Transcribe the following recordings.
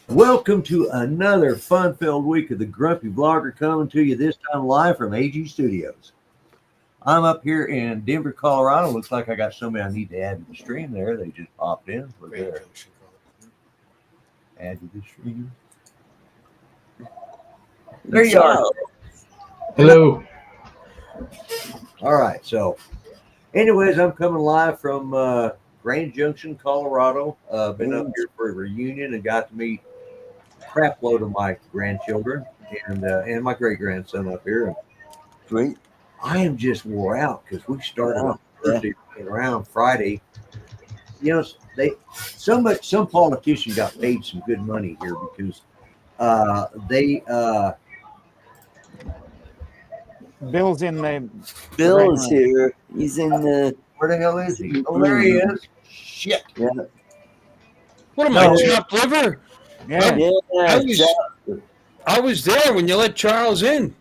Welcome to another fun-filled week of the Grumpy Vlogger coming to you this time live from AG Studios. I'm up here in Denver, Colorado. Looks like I got somebody I need to add to the stream there. They just popped in. We're there. Add to the stream. There you are. Hello. All right. So, anyways, I'm coming live from Grand Junction, Colorado. Been up here for a reunion and got to meet a crap load of my grandchildren and my great grandson up here. Great. I am just wore out because we started on Thursday and around Friday. You know, some politician got paid some good money here because they Bill's in the. Bill's here. He's in the. Where the hell is he? Oh, there he is. Shit. Yeah. What am I, chopped liver? Yeah. I was there when you let Charles in.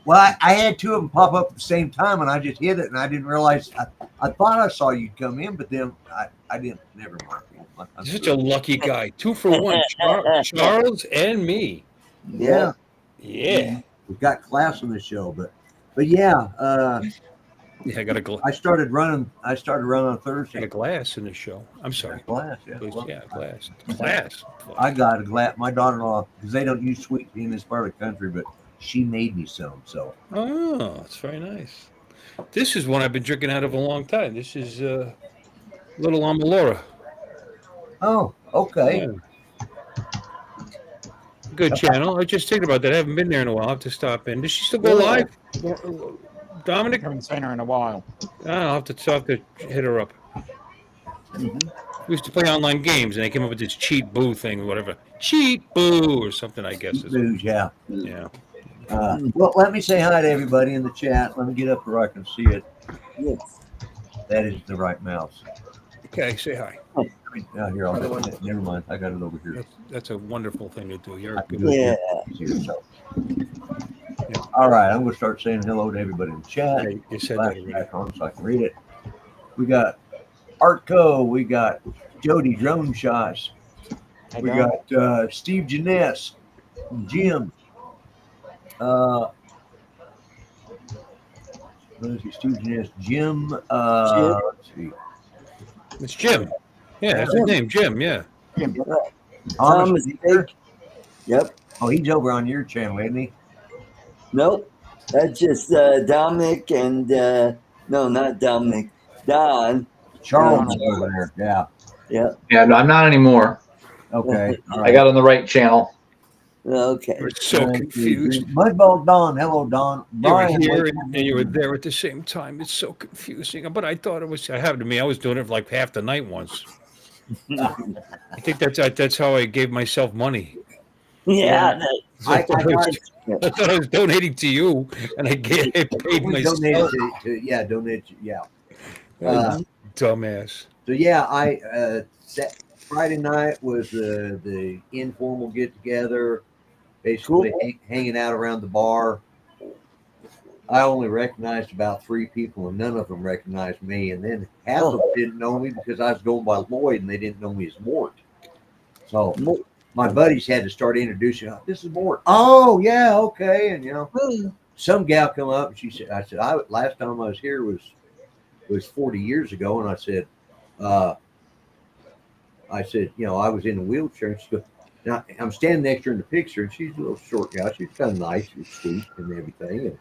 Well, I had two of them pop up at the same time, and I just hit it, and I didn't realize. I thought I saw you come in, but then I didn't. Never mind. You're such a lucky guy. 2 for 1. Charles and me. Yeah. Yeah. We've got class on the show, but yeah. Yeah, I got a I started running on Thursday. got a glass in the show. I'm sorry. Glass, yeah. Please, Well, yeah, glass. Glass. I got a glass. My daughter-in-law, because they don't use sweet tea in this part of the country, but she made me some. So. Oh, that's very nice. This is one I've been drinking out of a long time. This is Little Amalora. Oh, okay. Yeah. Good channel. I was just thinking about that. I haven't been there in a while. I'll have to stop in. Does she still go live? Dominic? I haven't seen her in a while. I'll have to hit her up. Mm-hmm. We used to play online games, and they came up with this cheat boo thing or whatever. Cheat boo or something, I guess. Booze, yeah. Yeah. Well, let me say hi to everybody in the chat. Let me get up where I can see it. Yes. That is the right mouse. Okay, say hi. Here, I'll do it. Never mind. I got it over here. That's a wonderful thing to do. You're I a can good. do it Yeah. here, so. All right, I'm going to start saying hello to everybody in the chat. Yeah, you said Flash that it already. back on so I can read it. We got Artco. We got Jody Drone Shots. We got Steve Janess, Jim. Let's see, Steve Janess, Jim. Let's see. It's Jim. Yeah, that's his name, Jim. Yeah. Thomas Baker. Yep. Oh, he's over on your channel, isn't he? Nope. That's just Dominic and no, not Dominic. Don. Charles over there. Yeah. Yeah. Yeah, no, I'm not anymore. Okay. All I right. got on the right channel. Okay. We're so confused. Mudball Don. Hello, Don. You were Brian, here and you were there at the same time. It's so confusing. But I thought it happened to me. I was doing it for like half the night once. I think that's how I gave myself money. Yeah. I thought I was donating to you, and I paid myself. donated donate. Yeah. Dumbass. So yeah, Friday night was the informal get together, basically hanging out around the bar. I only recognized about 3 people, and none of them recognized me. And then half of them didn't know me because I was going by Lloyd, and they didn't know me as Mort. So my buddies had to start introducing. This is Mort. Oh yeah, okay. And some gal come up and she said, last time I was here was 40 years ago, and I said, I was in a wheelchair. And she goes, now I'm standing next to her in the picture, and she's a little short gal. She's kind of nice, she's sweet, and everything.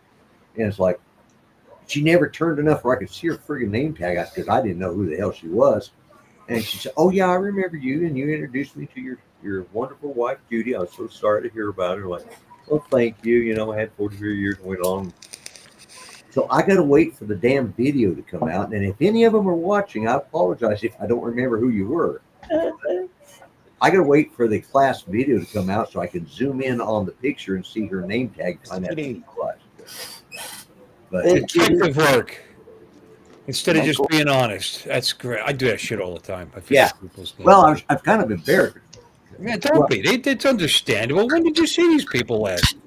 And it's like she never turned enough where I could see her friggin' name tag because I didn't know who the hell she was. And she said, "Oh yeah, I remember you, and you introduced me to your wonderful wife Judy. I was so sorry to hear about her." Like, well, thank you. I had 43 years and went on. So I got to wait for the damn video to come out. And if any of them are watching, I apologize if I don't remember who you were. I got to wait for the class video to come out so I can zoom in on the picture and see her name tag. Find out who it was. But Detective work. Instead of just being honest. That's great. I do that shit all the time. Well, I'm kind of embarrassed. Yeah, don't be. It's understandable. When did you see these people last?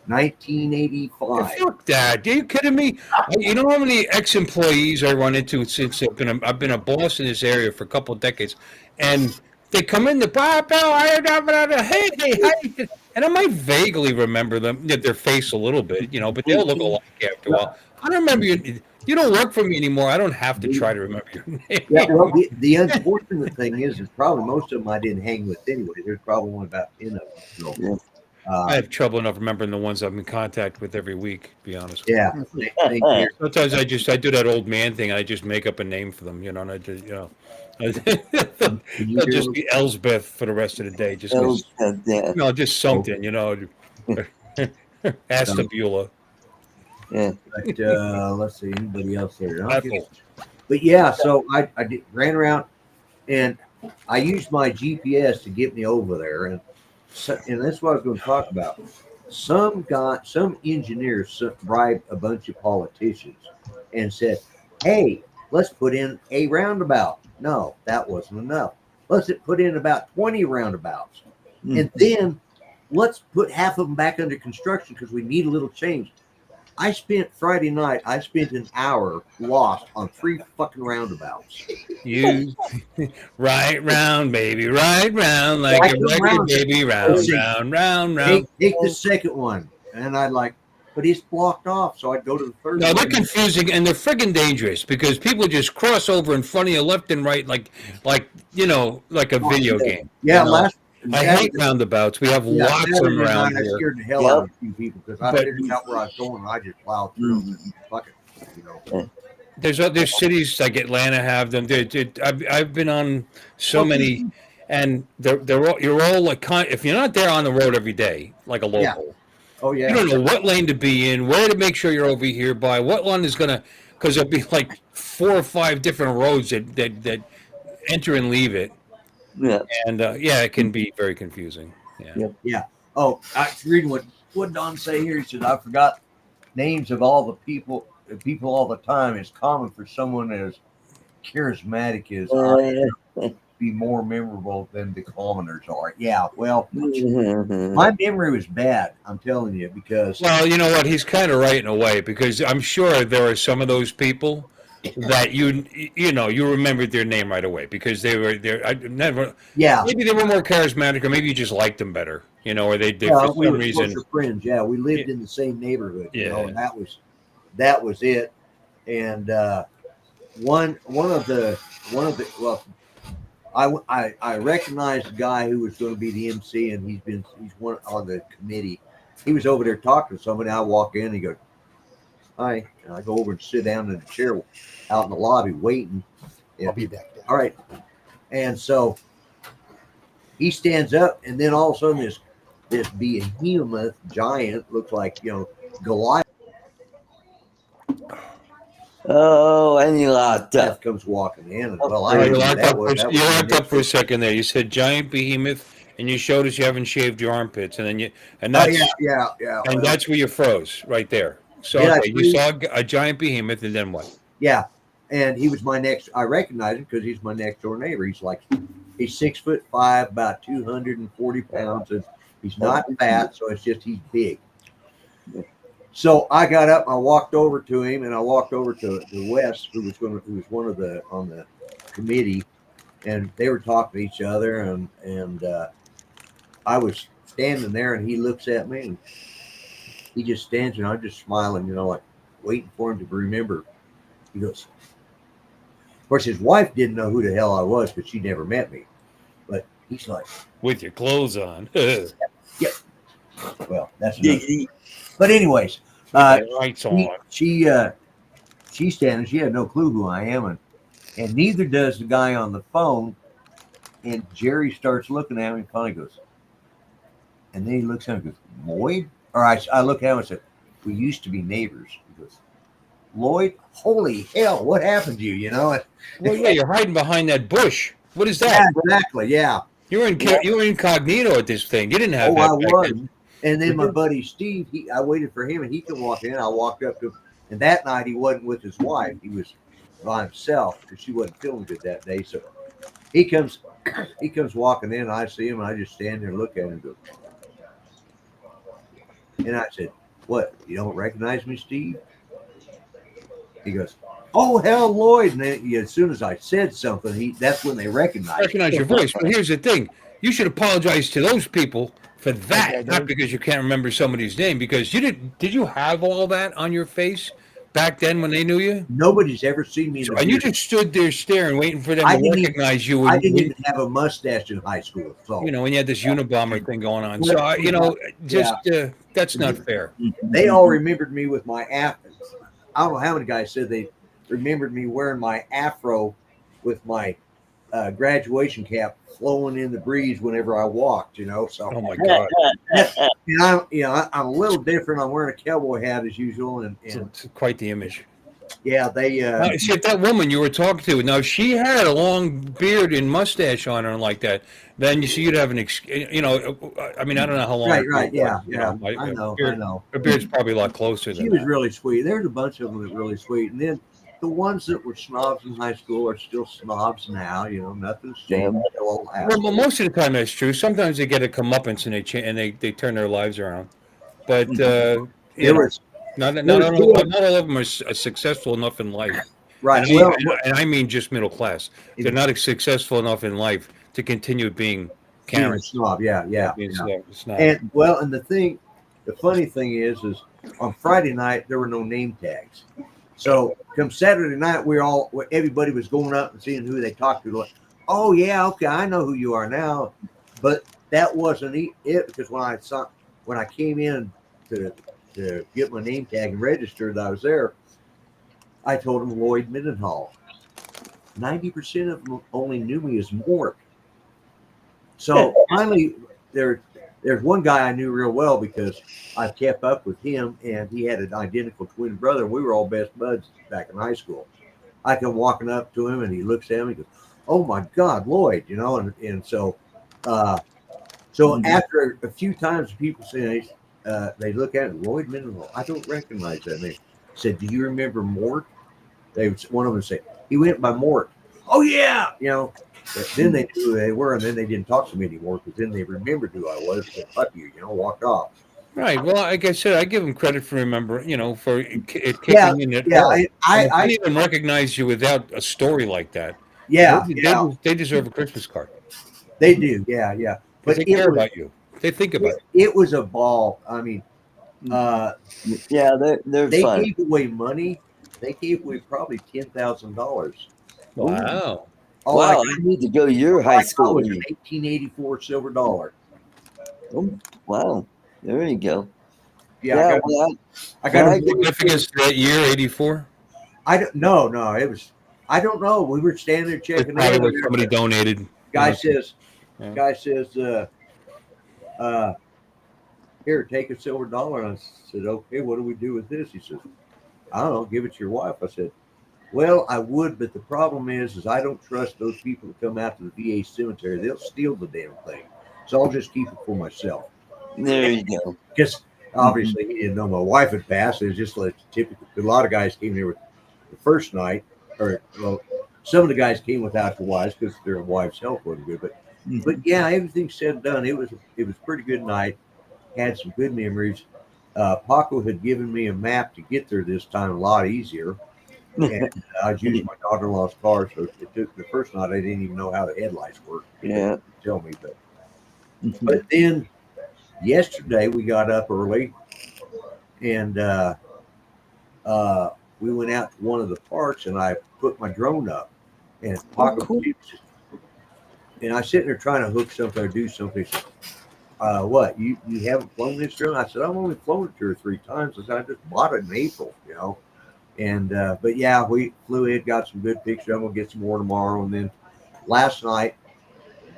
1985. Fuck that. Are you kidding me? You know how many ex-employees I run into since I've been a boss in this area for a couple of decades, and they come in the pop hey, hey, and I might vaguely remember them, their face a little bit, but they'll look alike after a while. I don't remember you. You don't work for me anymore. I don't have to try to remember your Yeah, name. well, the unfortunate thing is probably most of them I didn't hang with anyway. There's probably only about 10 of them. So, Yeah. I have trouble enough remembering the ones I'm in contact with every week, to be honest with yeah, same here. you. Sometimes I do that old man thing. I just make up a name for them, and I just, Can you they'll do just be Elsbeth for the rest of the day. Just Oh, yeah. just something, Astabula, Yeah. But let's see, anybody else there? I'll get- Ethel. But yeah, so I ran around and I used my GPS to get me over there, and that's what I was going to talk about. Some engineers bribed a bunch of politicians and said, "Hey, let's put in a roundabout." No, that wasn't enough. Let's put in about 20 roundabouts, and then let's put half of them back under construction because we need a little change. I spent Friday night. I spent an hour lost on 3 fucking roundabouts. You right round, baby, right round like I a come record, round, baby, let's round, see, round, round, round. take the second one, and I'd like, but it's blocked off, so I'd go to the third No, they're one. confusing and they're friggin' dangerous because people just cross over in front of you left and right like like a video game. Yeah, you know? last I hate roundabouts. We have lots of them Saturday around night, I here. scared the hell out of a few people because I But- figured out where I was going, and I just plowed through. Fuck it, There's cities like Atlanta have them. I've been on so many, and they're all, you're all like if you're not there on the road every day like a Yeah. local, Oh you yeah, don't know what lane to be in, where to make sure you're over here by, what one is gonna, because there'll be like 4 or 5 different roads that enter and leave it, Yeah. and it can be very confusing. yeah. Oh, I was reading what Don say here. He said I forgot names of all the people all the time. It's common for someone as charismatic as I to be more memorable than the commoners are. Yeah, well, my memory was bad. I'm telling you because Well, you know what? He's kind of right in a way because I'm sure there are some of those people that you remembered their name right away because they were there. I never. yeah. Maybe they were more charismatic, or maybe you just liked them better. Or they Well, for we some were reason. closer friends. Yeah, we lived in the same neighborhood. And Yeah. that was it. And one of the well, I recognized the guy who was going to be the MC, and he's one on the committee. He was over there talking to somebody. I walk in, and he goes, "Hi," and I go over and sit down in the chair out in the lobby waiting. I'll be back down. All right, and so he stands up, and then all of a sudden this behemoth giant looks like Goliath Oh, and you locked up. comes walking in. And, All I right, knew you locked that up was- for, that you was locked up for a second there. You said giant behemoth, and you showed us you haven't shaved your armpits, and then Oh, that's yeah. and well, that's where you froze right there. So Yeah, okay, you saw a giant behemoth, and then what? yeah, and he was my next. I recognized him because he's my next door neighbor. He's 6'5", about 240 pounds, and he's not fat, so it's just he's big. So I got up, I walked over to him, and I walked over to Wes, who was one of the on the committee, and they were talking to each other, and I was standing there, and he looks at me, and he just stands there, and I'm just smiling, like waiting for him to remember. He goes, of course, his wife didn't know who the hell I was because she never met me, but he's like, With your clothes on. well, that's enough. But anyways, Lights on. she's standing. She had no clue who I am, and neither does the guy on the phone. And Jerry starts looking at me and finally goes, and then he looks at me and goes, Lloyd? Or I look at him and said, we used to be neighbors. He goes, Lloyd? Holy hell, what happened to you? Well, yeah, you're hiding behind that bush. What is Yeah, that? exactly. Yeah. You were incognito at this thing. You didn't have that. I back was. then. And then my buddy Steve, I waited for him, and he could walk in. I walked up to him, and that night he wasn't with his wife. He was by himself because she wasn't feeling good that day. So he comes walking in. I see him, and I just stand there and look at him and go. And I said, "What? You don't recognize me, Steve?" He goes, oh, hell, Lloyd. And then, as soon as I said something, that's when they recognized Recognize your voice. But here's the thing: you should apologize to those people for that, Okay, not dude. because you can't remember somebody's name. Because you did. Did you have all that on your face back then when they knew you? Nobody's ever seen me in a And you beard. just stood there staring, waiting for them I to didn't even- recognize you. I When, didn't even have a mustache in high school. So you know, when you had this Unabomber thing going on. So, just that's not fair. they all remembered me with my afro. I don't know how many guys said they remembered me wearing my afro with my graduation cap flowing in the breeze whenever I walked. So Oh my God, I'm a little different. I'm wearing a cowboy hat as usual, and it's quite the image. yeah, they Now, see, if that woman you were talking to, now if she had a long beard and mustache on her and like that, then you see you'd have an, I mean, I don't know how long. right, yeah, my I know. her beard's probably a lot closer She than was that. really sweet. There's a bunch of them that were really sweet, and then the ones that were snobs in high school are still snobs now. Nothing's changed. They're all Well, assholes. most of the time that's true. Sometimes they get a comeuppance and they turn their lives around. But There you know, was not there was all, two- not all of them are successful enough in life. right. And Well, I mean just middle class. They're not successful enough in life to continue being being a Karen. snob. Yeah. It's not. And the funny thing is on Friday night there were no name tags. So come Saturday night, everybody was going up and seeing who they talked to. Like, oh yeah, okay, I know who you are now. But that wasn't it, because when I came in to get my name tag and register that I was there, I told them Lloyd Mendenhall. 90% of them only knew me as Mort. So finally, there's one guy I knew real well because I kept up with him, and he had an identical twin brother. We were all best buds back in high school. I come walking up to him, and he looks at me and goes, "Oh my God, Lloyd!" And so after a few times, people say they look at it, Lloyd Mendenhall. I don't recognize that name. I said, "Do you remember Mort?" One of them said, "He went by Mort." Oh yeah, Then they knew who they were, and then they didn't talk to me anymore because then they remembered who I was. Said, "Fuck you," walked off. Right. Well, like I said, I give them credit for for it kicking Yeah, in at yeah. all. I Any of them recognize you without a story like that. yeah, They deserve a Christmas card. they do. Yeah. But But they care about you. They think about it. it was a ball. I mean, Yeah, they're they fun. gave away money. They gave away probably $10,000. Wow. Wow, I need to go to your high school. Was an 1884 silver dollar. Oh, wow, there you go. Yeah, well, I got I a get- Significance for that year, 84? I don't no, it was. I don't know. We were standing there It's checking probably out. what somebody donated. Guy says, Yeah. "Here, take a silver dollar." And I said, "Okay, what do we do with this?" He says, "I don't know. Give it to your wife." I said, "Well, I would, but the problem is I don't trust those people that come out to the VA cemetery. They'll steal the damn thing. So I'll just keep it for myself." There you go. Because obviously he didn't know my wife had passed. It was just like typical. A lot of guys came here with the first night, some of the guys came without their wives because their wives' health wasn't good. But yeah, everything said and done. It was a pretty good night. Had some good memories. Paco had given me a map to get there this time a lot easier. And I was using my daughter-in-law's car, so it took the first night. I didn't even know how the headlights worked. Yeah. Tell me, but then yesterday we got up early, and we went out to one of the parks, and I put my drone up, and Paco, cool. and I was sitting there trying to hook something or do something. He said, "What? You haven't flown this drone?" I said, "I've only flown it 2 or 3 times. I just bought it in April, And but yeah, we flew it, got some good pictures. I'm gonna get some more tomorrow. And then last night,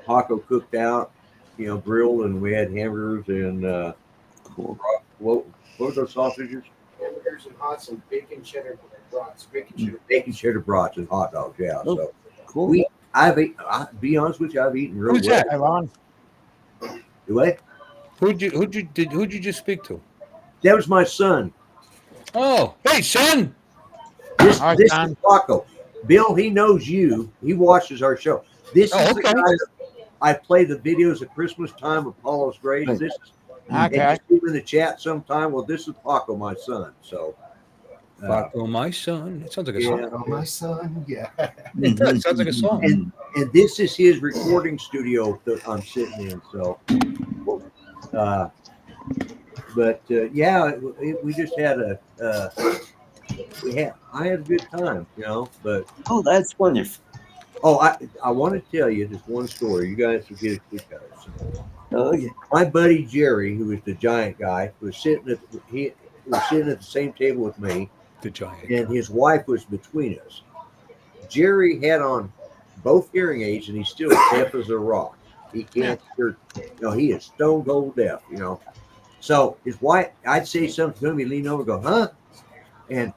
Paco cooked out, grilled, and we had hamburgers and Cool. what were those sausages? Hamburgers and hot, some bacon cheddar brats, Bacon cheddar brats and hot dogs. Yeah. Oh, So Cool. I'll be honest with you, I've eaten real Who's well. that? Hey, Ron. Do I? Who'd you just speak to? That was my son. Oh, hey, son. This Hi, is son. Paco. Bill, he knows you. He watches our show. This Oh, is okay. the guy that I play the videos at Christmas time of Apollo's Grace. This is and Okay. you see him in the chat sometime. Well, this is Paco, my son. So Paco, my son. It sounds like a Yeah. song. Oh, my son. Yeah. It does. Sounds like a song. And this is his recording studio that I'm sitting in. So, yeah, we just had I had a good time, but Oh, that's wonderful. I want to tell you just one story. You guys will get a kick out of this. Oh, yeah. My buddy Jerry, who was the giant guy, was sitting at the same table with me, The giant. and his wife was between us. Jerry had on both hearing aids, and he's still deaf as a rock. He can't hear. He is stone cold deaf. So his wife, I'd say something to him, he'd lean over, and go, "Huh?" And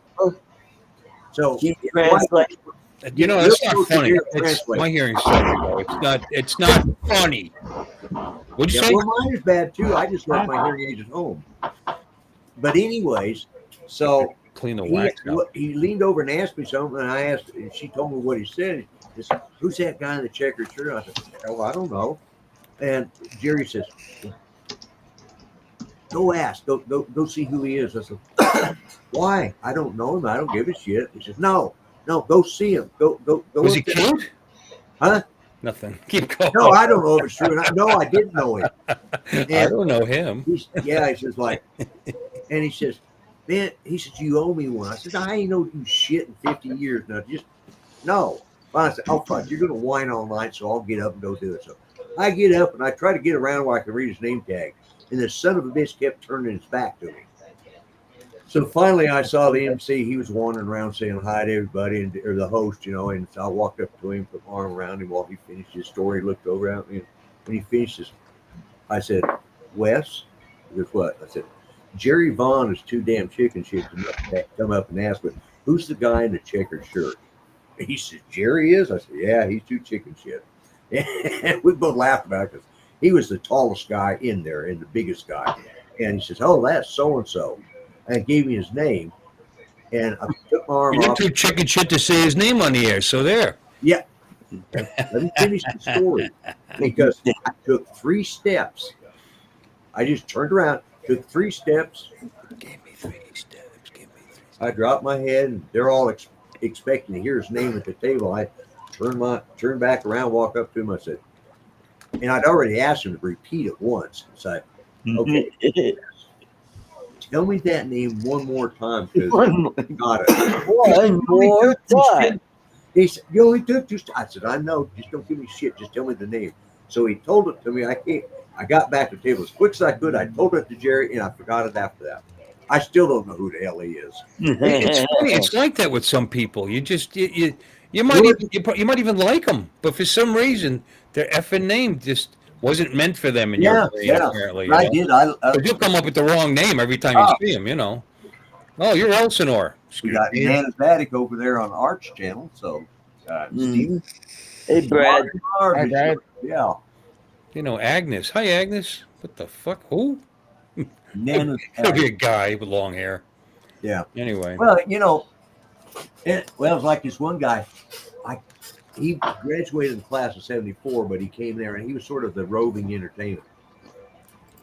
so Keep his wife- translating. That's You're not supposed to funny. hear It's, translate. my hearing's terrible. It's not funny. What'd you Yeah, say? well, mine is bad too. I just left my hearing aids at home. But anyways, so Clean the wax out. he leaned over and asked me something, and I asked, and she told me what he said. He said, "Who's that guy in the checkered shirt?" I said, "Oh, I don't know." And Jerry says, "Go ask. Go see who he is." I said, "Why? I don't know him. I don't give a shit." He says, "No, go see him. Go." Was he up there." cute? Huh? Nothing. Keep going. No, I don't know if it's true. No, I didn't know him. I don't know him. He says and he says, "Man," he says, "you owe me one." I said, "I ain't owed you shit in 50 years now. Just no." But I said, "Oh fuck, you're gonna whine all night, so I'll get up and go do it." So I get up and I try to get around where I can read his name tag, and the son of a bitch kept turning his back to me. So finally, I saw the MC. He was wandering around saying hi to everybody, or the host, And so I walked up to him, put my arm around him while he finished his story. Looked over at me, and when he finished his, I said, "Wes, guess what?" I said, "Jerry Vaughn is too damn chicken shit to come up and ask, but who's the guy in the checkered shirt?" He said, "Jerry is." I said, "Yeah, he's too chicken shit." And we both laughed about it because he was the tallest guy in there and the biggest guy. And he says, "Oh, that's so and so," and gave me his name. And I took my arm You're off. too chicken shit to say his name on the air. So there. Yeah. Let me finish the story because I took 3 steps. I just turned around, took 3 steps. Give me 3 steps. Give me 3 steps. I dropped my head, and they're all expecting to hear his name at the table. I turned back around, walked up to him. I said, and I'd already asked him to repeat it once. So I, okay, tell me that name one more time because got it. One more time. He said, "You only took 2 steps." I said, "I know. Just don't give me shit. Just tell me the name." So he told it to me. I got back to the table as quick as I could. I told it to Jerry, and I forgot it after that. I still don't know who the hell he is. It's funny. It's like that with some people. You just you might even like them, but for some reason their effing name just wasn't meant for them in your brain. Apparently, I did. But you'll come up with the wrong name every time you see him. Oh, you're Elsinore. We got Nana's Attic over there on Arch Channel. So, Steve. Hey, Brad. Hi, Brad. Yeah. Agnes. Hi, Agnes. What the fuck? Who? Nana's It'll be a Attic. guy with long hair. Yeah. Anyway. Well, it was like this one guy. He graduated in the class of '74, but he came there and he was sort of the roving entertainer.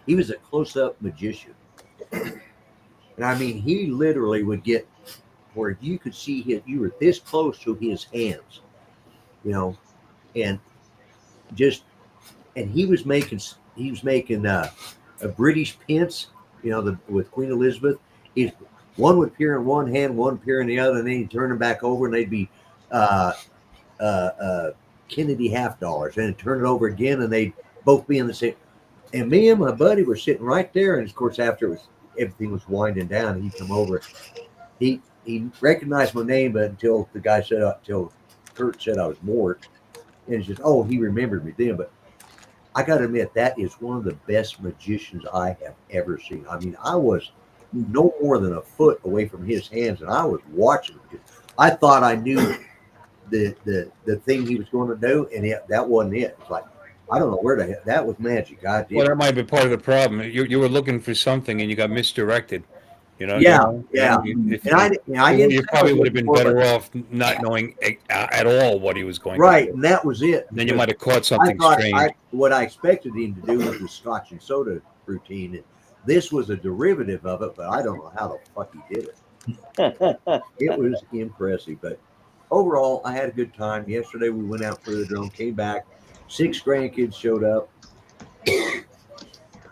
He was a close-up magician. And I mean, he literally would get where you could see you were this close to his hands, and he was making a British pence, with Queen Elizabeth. One would appear in one hand, one appear in the other, and then he'd turn them back over, and they'd be Kennedy half dollars, and turn it over again, and they'd both be in the same. And me and my buddy were sitting right there, and of course, after everything was winding down, he'd come over. He recognized my name, but until Kurt said I was Mort, and he says, "Oh, he remembered me then." But I got to admit, that is one of the best magicians I have ever seen. I mean, I was no more than a foot away from his hands, and I was watching him. I thought I knew the thing he was going to do, and that wasn't it. It's like, I don't know where the hell that was magic. I did. Well, that might be part of the problem. You were looking for something and you got misdirected. Yeah. If you probably would have been better off not knowing at all what he was going to right, do. and that was it. And then you might have caught something strange. What I expected him to do was the Scotch and soda routine. And this was a derivative of it, but I don't know how the fuck he did it. It was impressive, but overall, I had a good time. Yesterday, we went out for the drone, came back. 6 grandkids showed up.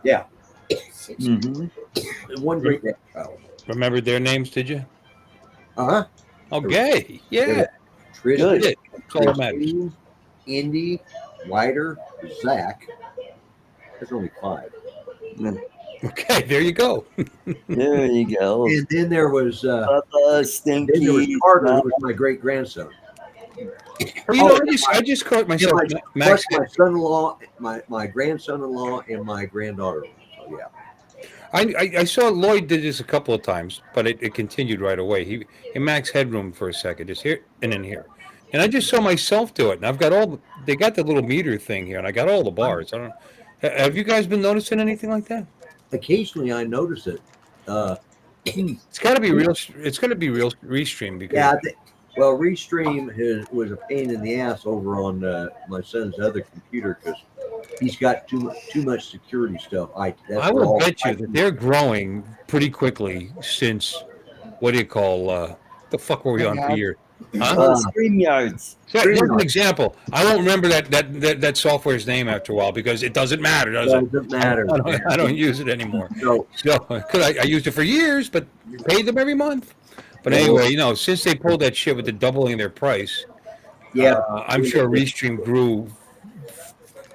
Yeah, hmm one great grandchild. Remembered their names, did you? Uh huh. Okay. Yeah. Tristan, Good. That's all that matters. Christine, Indy, Ryder, Zach. There's only 5. Okay, there you go. There you go. And then there was Papa, Stinky. then there was Carter, who was my great grandson. Well, you know, I just caught myself. Max, Plus my son-in-law, my grandson-in-law, and my granddaughter. So yeah. I saw Lloyd did this a couple of times, but it continued right away. He Max headroom for a second, just here and then here, and I just saw myself do it. And I've got they got the little meter thing here, and I got all the bars. I don't. Have you guys been noticing anything like that? Occasionally, I notice it. It's got to be real. It's going to be real restream because Yeah, well, Restream was a pain in the ass over on my son's other computer because he's got too much security stuff. I will bet you that they're growing pretty quickly since what do you call the fuck were we on for a year? Huh? StreamYards. So here's an example. I won't remember that software's name after a while because it doesn't matter, does it? Doesn't matter. I don't use it anymore. So Cause I used it for years, but paid them every month. But anyway, you know, since they pulled that shit with the doubling their price, yeah, I'm sure Restream grew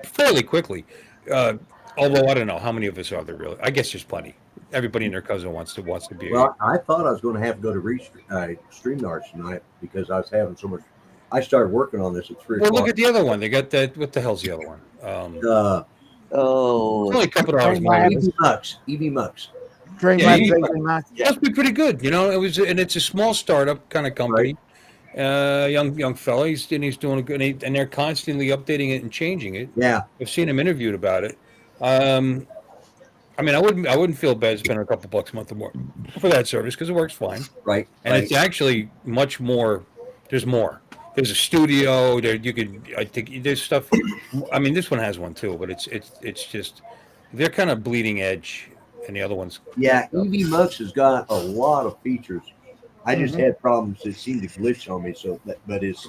fairly quickly. Although I don't know how many of us are there really. I guess there's plenty. Everybody and their cousin wants to be. Well, I thought I was going to have to go to StreamYards tonight because I was having so much. I started working on this at 3 Well, o'clock. look at the other one. They got that. What the hell's the other one? Oh, It's only a couple of hours more. EV Mux. Dreamland. It must be pretty good. You know, it's a small startup kind of company. Young fella. He's doing a good, and they're constantly updating it and changing it. Yeah, I've seen him interviewed about it. I mean, I wouldn't feel bad spending a couple bucks a month or more for that service because it works fine. right. And it's actually much more. There's more. There's a studio. There you could. I think there's stuff. I mean, this one has one too, but it's just they're kind of bleeding edge, and the other ones. Yeah, EV Mux has got a lot of features. I just had problems that seemed to glitch on me. So, but it's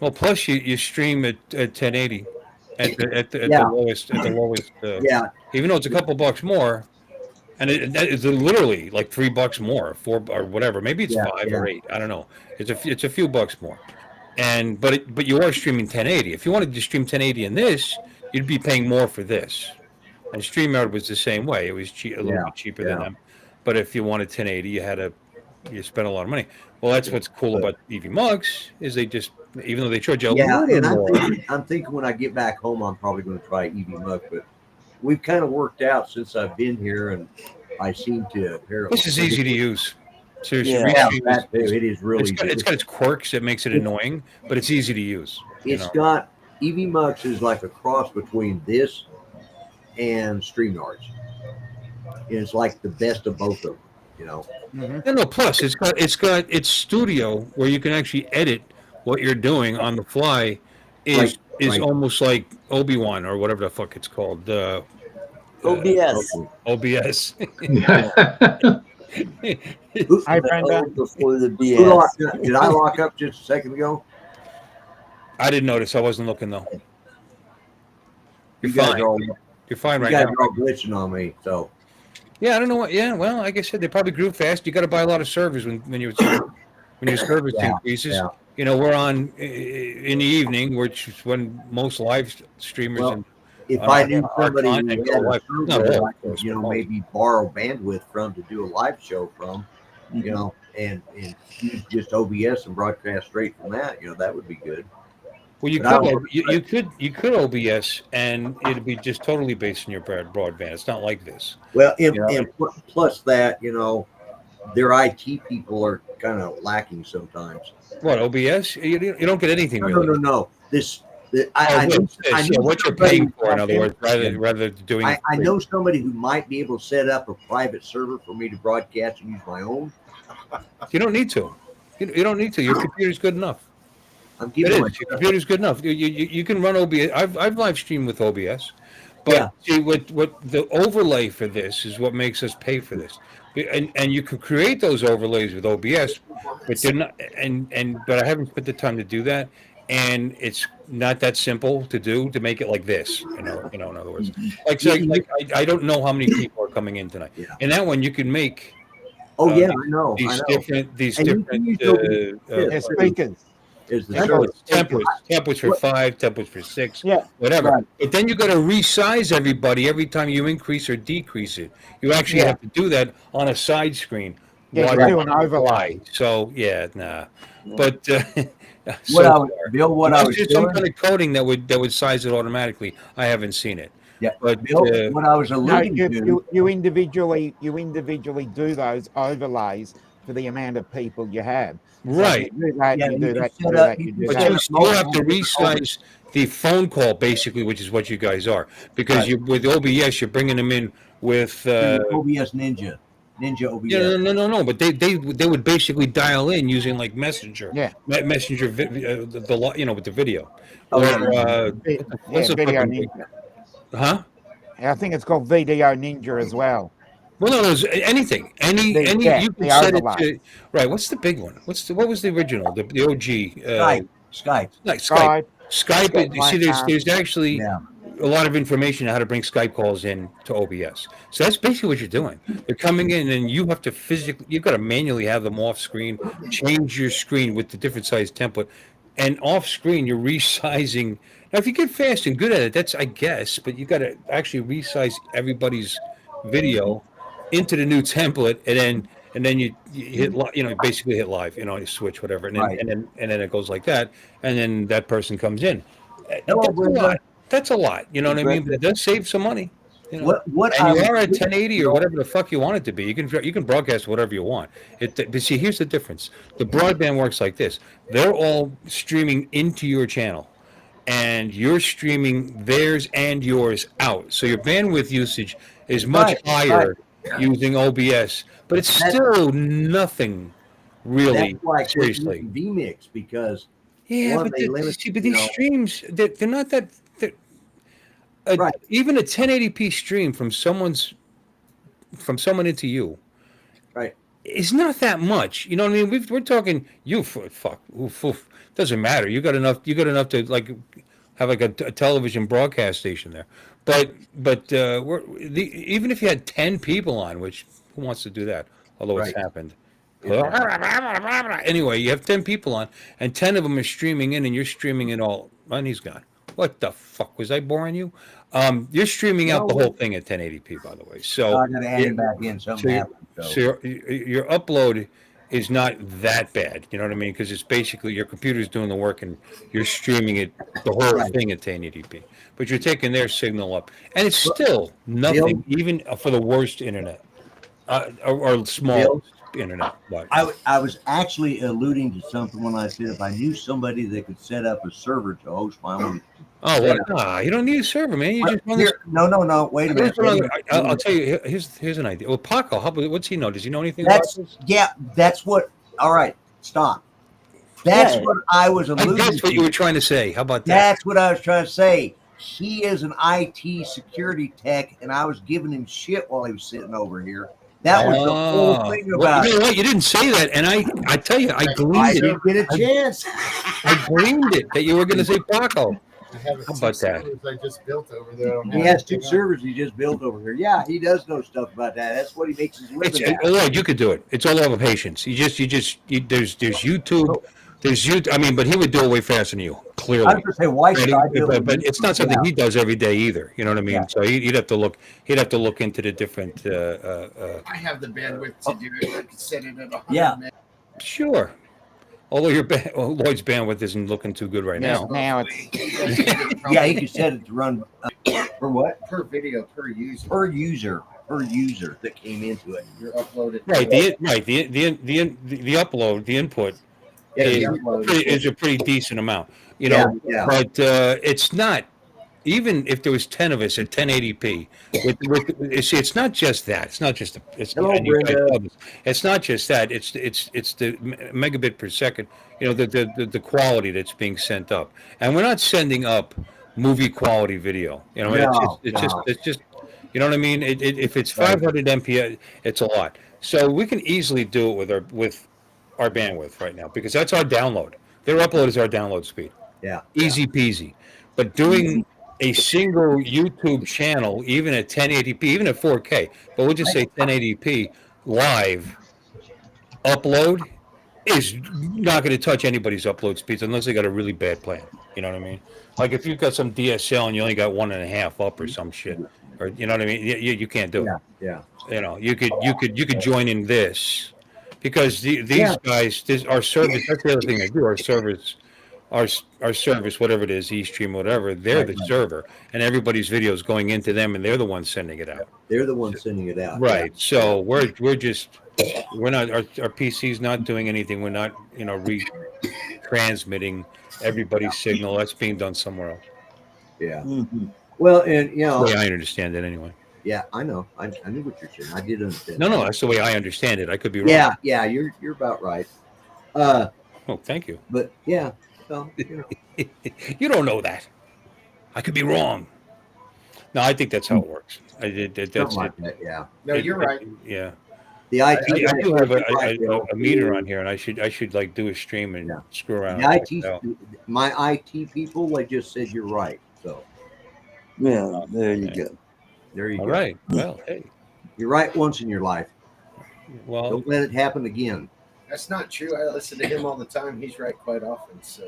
Well, plus you stream at 1080 at the lowest yeah. even though it's a couple bucks more, and it's literally like $3 more, 4 or whatever. Maybe it's 5 or 8. I don't know. It's a few bucks more, but you are streaming 1080. If you wanted to stream 1080 in this, you'd be paying more for this. And StreamYard was the same way. It was a little bit cheaper than them. But if you wanted 1080, you spent a lot of money. Well, that's what's cool about EV Mugs is they just, even though they charge you a little more. I'm thinking when I get back home, I'm probably going to try EV Mug, but we've kind of worked out since I've been here, and I seem to apparently. This is easy to use. Seriously, it is really. It's got its quirks that makes it annoying, but it's easy to use. It's got EV Mux is like a cross between this and StreamYards. It's like the best of both of them. You know. No, plus it's got its studio where you can actually edit what you're doing on the fly. Is almost like Obi-Wan or whatever the fuck it's called. OBS. OBS. Hi, Brenda. Before the BS. Did I lock up just a second ago? I didn't notice. I wasn't looking though. You're You guys fine. are all, You're fine you right guys now. are all glitching on me. So Yeah, I don't know what. Yeah, well, like I said, they probably grew fast. You got to buy a lot of servers when your service increases. Yeah. You know, we're on in the evening, which is when most live streamers and if I knew somebody who content had a live- server I could, maybe borrow bandwidth from to do a live show from, and use just OBS and broadcast straight from that, that would be good. Well, you could OBS and it'd be just totally based on your broadband. It's not like this. Well, and plus that, their IT people are kind of lacking sometimes. What, OBS? You don't get anything really. No. I know what you're paying for, in other words, rather than doing it. I know somebody who might be able to set up a private server for me to broadcast and use my own. You don't need to. You don't need to. Your computer's good enough. Your computer's good enough. You can run OBS. I've live streamed with OBS, but see what the overlay for this is what makes us pay for this. and you can create those overlays with OBS, but they're not. But I haven't put the time to do that, and it's not that simple to do to make it like this. In other words, I don't know how many people are coming in tonight. Yeah. And that one you can make. Oh yeah, I know. These I know. different Yeah, speakers. Is the templates for 5, templates for 6, Yeah. whatever. Right. But then you got to resize everybody every time you increase or decrease it. You actually Yeah. have to do that on a side screen. Yeah, while you do you're an on the overlay. fly. So yeah, nah. But Bill, what I unless was there's some doing, kind of coding that would size it automatically. I haven't seen it. yeah, But Bill, what I was No, alluding to, you individually do those overlays for the amount of people you have. right. So you do that, Yeah, you you do can that, you set do up- that, you you can do But set that. you have to resize the phone call basically, which is what you guys are, because Right. you with OBS you're bringing them in with. OBS Ninja OBS. Yeah, no. But they would basically dial in using like Messenger. Yeah. Messenger, with the video. Oh, Or, yeah. what's the Video fucking- Ninja. Huh? I think it's called Video Ninja as well. Well, no, there's anything, any Yeah, you can the set overlay. it to. Right. What's the big one? What was the original? The OG. Skype. Like Skype. Skype. Skype, See, there's actually Yeah. a lot of information on how to bring Skype calls in to OBS. So that's basically what you're doing. They're coming in, and you have to you've got to manually have them off screen, change your screen with the different size template, and off screen you're resizing. Now, if you get fast and good at it, that's I guess, but you got to actually resize everybody's video into the new template, and then you hit basically hit live, you switch whatever, and then Right. and then it goes like that, and then that person comes in. Hello, That's a Brenda. lot. That's a lot. You know what I mean? But it does save some money. What And I you was are at thinking, 1080 or whatever the fuck you want it to be. You can broadcast whatever you want. But see, here's the difference. The broadband works like this. They're all streaming into your channel, and you're streaming theirs and yours out. So your bandwidth usage is much Right, higher using OBS, but it's still nothing really. That's like Seriously. vMix because Yeah, one, but, they limit, but these streams, they're not that. Right. Even a 1080p stream from someone into you, right. is not that much. You know what I mean? We're talking oof. Doesn't matter. You got enough to like have like a television broadcast station there. But even if you had 10 people on, which who wants to do that? Although it's Right. happened. Anyway, you have 10 people on, and 10 of them are streaming in, and you're streaming it all. And he's gone. What the fuck? Was I boring you? You're streaming out the whole thing at 1080p, by the way. So I got to add him back in. Something happened. so your upload is not that bad. You know what I mean? Because it's basically your computer's doing the work, and you're streaming it the whole thing at 1080p. But you're taking their signal up, and it's still nothing, even for the worst internet or small internet. But I was actually alluding to something when I said if I knew somebody that could set up a server to host my own. you don't need a server, man. You just run this. No. Wait a minute. I'll tell you. Here's an idea. Well, Paco, what's he know? Does he know anything about this? That's what. All right, stop. That's what I was alluding That's what to. you were trying to say. How about that? That's what I was trying to say. He is an IT security tech, and I was giving him shit while he was sitting over here. That was the whole thing about you know what? You didn't say that, and I tell you, I I gleaned it. didn't get a chance. I gleaned it that you were going to say Paco. I have How about that? I just built over there. He has 2 servers he just built over here. Yeah, he does know stuff about that. That's what he makes his living at. Lloyd, you could do it. It's all over patience. There's YouTube. There's you. I mean, but he would do it way faster than you. Clearly. I was going to say, why should I do but it's not something he does every day either. You know what I mean? Yeah. So he'd have to look. He'd have to look into the different. I have the bandwidth to do it. I can set it at 100 Yeah. meg. Sure. Although Lloyd's bandwidth isn't looking too good right now. Now it's Yeah, he can set it to run for what? Per video, per user. Per user that came into it. You're uploaded. Right. The upload, the input is a pretty decent amount. You know, Yeah. but it's not. Even if there was 10 of us at 1080p, see, it's not just that. It's not just Hello, and you guys Brenda. know this. It's not just that. It's the megabit per second. You know, the quality that's being sent up, and we're not sending up movie quality video. You know, it's just you know what I mean. If it's 500 MPS, it's a lot. So we can easily do it with our bandwidth right now because that's our download. Their upload is our download speed. Yeah. Easy peasy. But doing a single YouTube channel, even at 1080p, even at 4K, but we'll just say 1080p live upload is not going to touch anybody's upload speeds unless they got a really bad plan. You know what I mean? Like if you've got some DSL and you only got 1.5 up or some shit, or you know what I mean? You can't do it. Yeah. You know, you could join in this because these guys, our service. That's the other thing they do. Our service, our service, whatever it is, eStream, whatever. They're the server, and everybody's video is going into them, and they're the ones sending it out. They're the ones sending it out. Right. So we're not our PC's not doing anything. We're not retransmitting everybody's signal. That's being done somewhere else. Yeah. Mhm. Well, and The way I understand it, anyway. yeah, I know. I knew what you're saying. I did understand. No, that's the way I understand it. I could be wrong. Yeah, you're about right. Oh, thank you. But yeah, well, You don't know that. I could be wrong. No, I think that's how it works. That's something like it. that. Yeah. No, you're right. Yeah. The I IT. do have a meter on here, and I should like do a stream and screw around. The and check it IT. out. My IT people, they just said you're right. So Yeah, there you go. there you All go. right. Well, hey. You're right once in your life. Well, Don't let it happen again. That's not true. I listen to him all the time. He's right quite often. So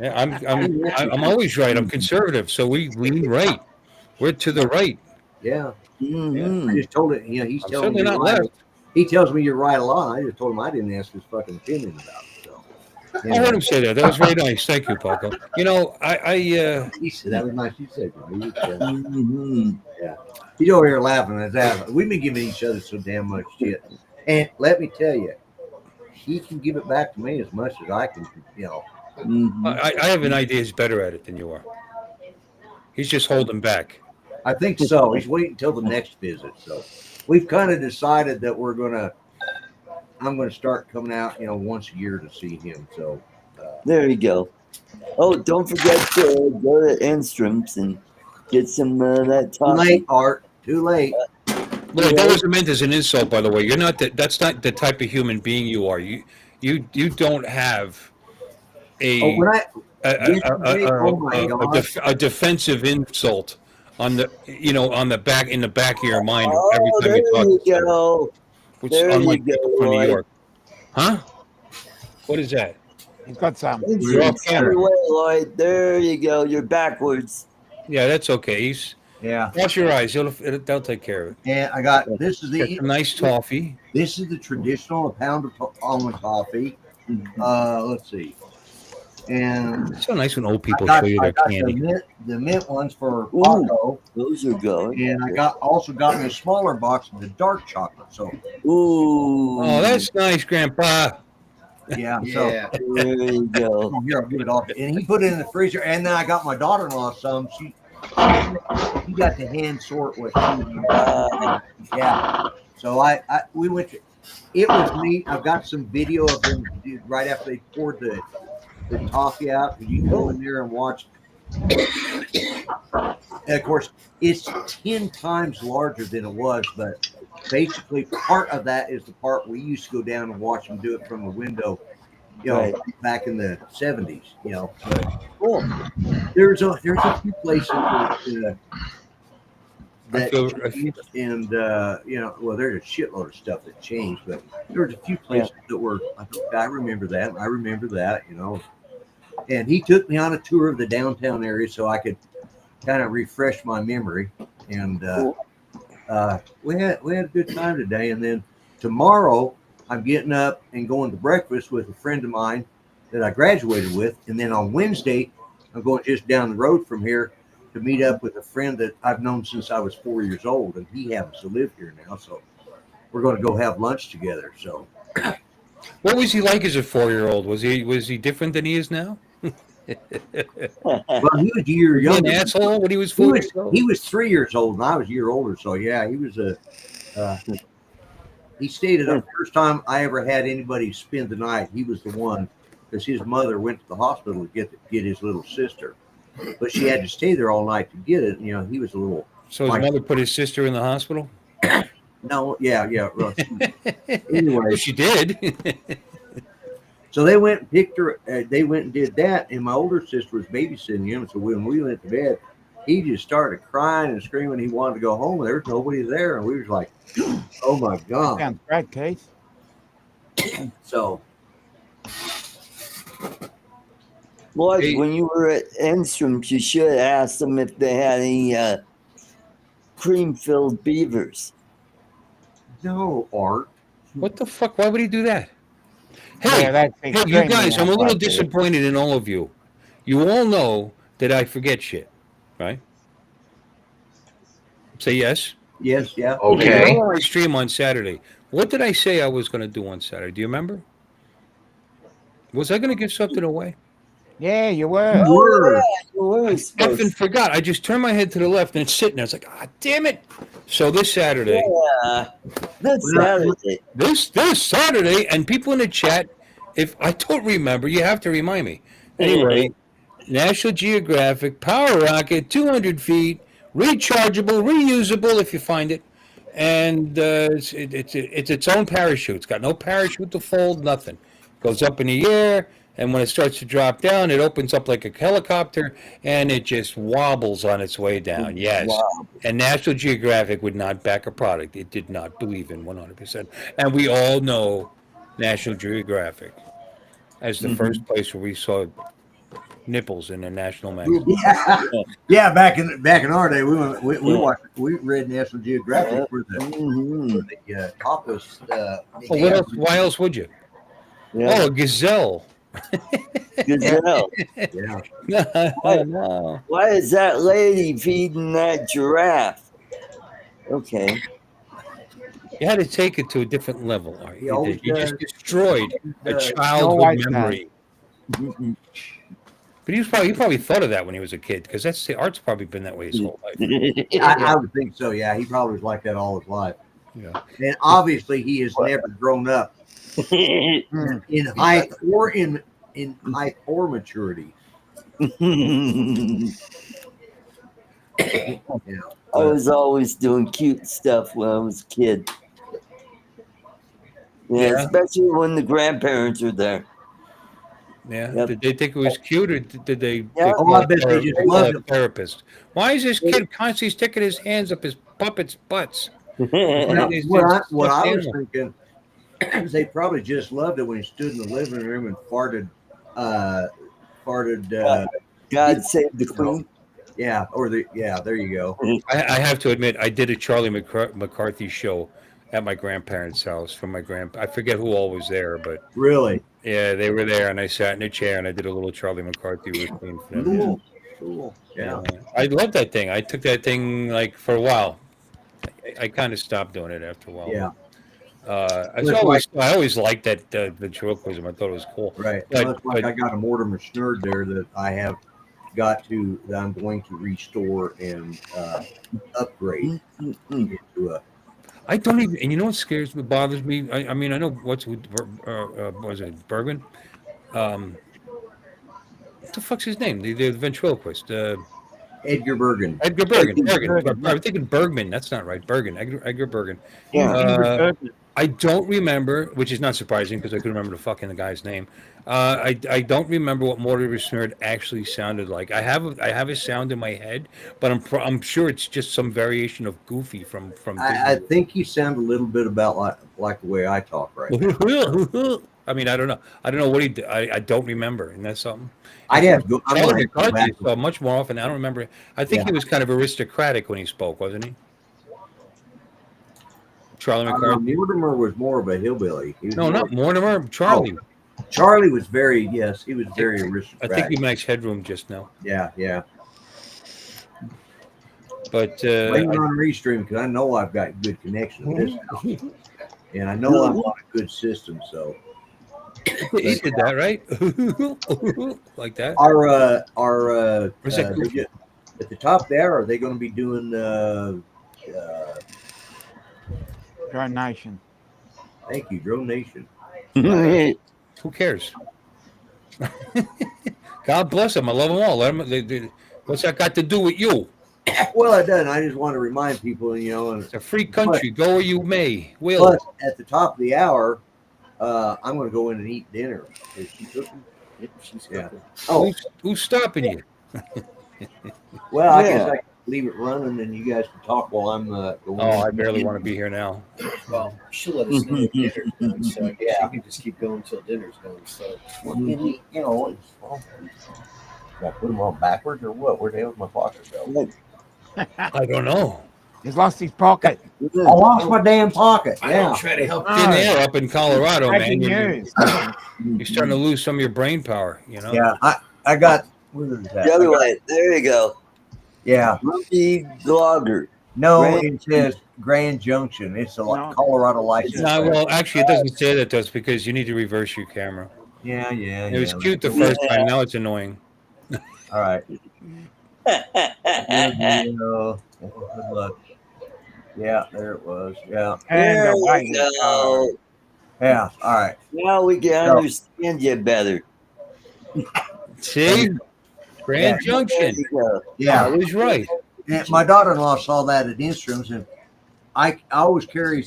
yeah, I'm always right. I'm conservative, so we lean right. We're to the right. Yeah. Mhm. I just told it. He's I'm telling me certainly you're not right. left. He tells me you're right a lot. I just told him I didn't ask his fucking opinion about it. So. I heard him say that. That was very nice. Thank you, Paco. You know, He said that was nice. You said, right? Mhm. He's over here laughing at that. We've been giving each other so damn much shit. And let me tell you, he can give it back to me as much as I can, Mhm. I have an idea. He's better at it than you are. He's just holding back. I think so. He's waiting until the next visit. So we've kind of decided that I'm going to start coming out, once a year to see him. So There you go. Oh, don't forget to go to Enstrom's and get some that too toffee. late, Art. Too late. Look, that wasn't meant as an insult, by the way. You're not that's not the type of human being you are. You don't have Oh, when I oh my God. a defensive insult on the on the back in the back of your mind every Oh, time there you talk you to somebody, go. which There you unlike people go, from New Lloyd. York. Huh? What is that? He's got some. You're off camera. Every way, Lloyd. There you go. You're backwards. Yeah, that's okay. Yeah. Wash your eyes. They'll take care of it. And I got this is Get the some nice toffee. This is the traditional pound of almond coffee. Let's see. And It's so nice when old people I show you their got candy. the mint ones for Ooh. Paco. Those are good. And I also got me a smaller box of the dark chocolate. So Ooh. Oh, that's nice, Grandpa. yeah, so yeah. There you go. oh, here I'll give it off. And he put it in the freezer. And then I got my daughter-in-law some. She got to hand sort what she yeah. So we went to. It was neat. I've got some video of them right after they poured the toffee out. You can go in there and watch. And of course, it's 10 times larger than it was, but basically part of that is the part we used to go down and watch them do it from the window, Right. back in the 70s, But Cool. there's a few places that I feel- changed, and well, there's a shitload of stuff that changed, but there's a few places that were. I remember that. And I remember that. And he took me on a tour of the downtown area so I could kind of refresh my memory. And we had a good time today. And then tomorrow I'm getting up and going to breakfast with a friend of mine that I graduated with. And then on Wednesday, I'm going just down the road from here to meet up with a friend that I've known since I was 4 years old. And he happens to live here now. So we're going to go have lunch together. So What was he like as a 4-year-old? Was he different than he is now? well, he was a year Was he younger. an asshole when he was 4 years old? He was 3 years old, and I was a year older. So yeah, he was he stayed at the first time I ever had anybody spend the night. He was the one because his mother went to the hospital to get his little sister, but she had to stay there all night to get it. He was a little. So his mother put his sister in the hospital? No, yeah. Well, Well, anyway, she did. so they went and picked her. They went and did that, and my older sister was babysitting him. So when we went to bed, he just started crying and screaming. He wanted to go home. And there was nobody there, and we was like, "Oh my god!" Sounds great, Keith. So Well, Hey. when you were at Enstrom's, you should have asked them if they had any cream-filled beavers. no, Art. What the fuck? Why would he do that? Yeah, Hey, that's hey, you extremely guys, I'm a little inappropriate. disappointed in all of you. You all know that I forget shit, right? Say yes. Yes, yeah. Hey, Okay. you know I stream on Saturday. What did I say I was going to do on Saturday? Do you remember? Was I going to give something away? Yeah, you were. You were. You were supposed Effing forgot. I just turned my head to the left and it's sitting there. It's like, ah, damn it. So this Saturday, Yeah, that's Saturday. this Saturday, and people in the chat, if I don't remember, you have to remind me. Anyway, National Geographic Power Rocket, 200 feet, rechargeable, reusable if you find it, and it's its own parachute. It's got no parachute to fold, nothing. Goes up in the air, and when it starts to drop down, it opens up like a helicopter, and it just wobbles on its way down. Yes. Wow. And National Geographic would not back a product it did not believe in 100%. And we all know National Geographic as the first place where we saw nipples in a national magazine. Yeah, back in our day, we read National Geographic for the topless. What else? Why else would you? Yeah. Oh, a gazelle. Gazelle. Yeah. No. Why is that lady feeding that giraffe? Okay. You had to take it to a different level. Art. He always You just does. destroyed a does. childhood always memory. But he probably thought of that when he was a kid, because that's the Art's probably been that way his whole life. I would think so. Yeah, he probably was like that all his life. Yeah. And obviously, he has never grown up in height or in height or maturity. Yeah. I was always doing cute stuff when I was a kid. Yeah, especially when the grandparents are there. Yeah. Yep. Did they think it was cute, or did they? Yeah. Oh, I bet they just loved a it. therapist. Why is this kid constantly sticking his hands up his puppets' butts? Now, It's what just I stuffed was animal. thinking is they probably just loved it when he stood in the living room and farted. God save the queen. Yeah, there you go. I have to admit, I did a Charlie McCarthy show at my grandparents' house from my I forget who all was there, but Really yeah, they were there, and I sat in a chair and I did a little Charlie McCarthy routine for them. cool. Yeah. I loved that thing. I took that thing like for a while. I kind of stopped doing it after a while. Yeah. I always liked that ventriloquism. I thought it was cool. Right. But- Much like but- I got a Mortimer Snurd there that that I'm going to restore and upgrade into a. I don't even, and you know what scares me, bothers me? I mean, I know was it Bergman? What the fuck's his name? The ventriloquist. Edgar Bergen. Edgar Bergen. Bergen. I'm thinking Bergman. That's not right. Bergen. Edgar Bergen. Yeah. I don't remember, which is not surprising because I couldn't remember the guy's name. I don't remember what Mortimer Snurd actually sounded like. I have a sound in my head, but I'm sure it's just some variation of Goofy from. I think he sounded a little bit about like the way I talk right now. I mean, I don't know. I don't know what he did. I don't remember, and that's something. I'd have to go. I'm Charlie gonna go McCarthy back. saw much more often. I don't remember. I think Yeah. he was kind of aristocratic when he spoke, wasn't he? Charlie McCarthy. Mortimer was more of a hillbilly. He was No, more- not Mortimer. Charlie. Charlie was very he was very I aristocratic. think he makes headroom just now. Yeah. But Blame it on Restream because I know I've got good connection with this house. And I know I'm on a good system, so he did that, right? Like that. our Was that at the top there, are they going to be doing Drone Nation. thank you, Drone Nation. Who cares? God bless them. I love them all. Let them, what's that got to do with you? Well, it doesn't. I just want to remind people, and It's a free country. Go where you may. Will. plus at the top of the hour, I'm going to go in and eat dinner. Is she cooking? Yep, she's Yeah. cooking. Oh, Who's stopping you? well, I guess Yeah. I can leave it running and you guys can talk while I'm going. Oh, I barely want to be here now. Well, she'll let us know when dinner's done, so Yeah. she can just keep going until dinner's done. So Well, you know, it's, well, should I put them on backwards or what? Where the hell's my pocket go? I don't know. He's lost his pocket. I lost my damn pocket. I Yeah. don't try to help. Thin air up in Colorado, man. Breaking news. You're starting to lose some of your brain power. You know. Yeah. I got. Where is that? The other way. There you go. Yeah. Grumpy Blogger. No, Grand- it says Grand Junction. It's a No. Colorado license. No, plate. well, actually, it doesn't say that, does, because you need to reverse your camera. Yeah. It was cute the first time. Now it's annoying. All right. Good luck. Yeah, there it was. Yeah. And There away we we go. go. Yeah. All right. Now we can So- understand you better. See, Grand Yeah. There Junction. you go. Yeah. I was right. And my daughter-in-law saw that at Instruments, and I always carry a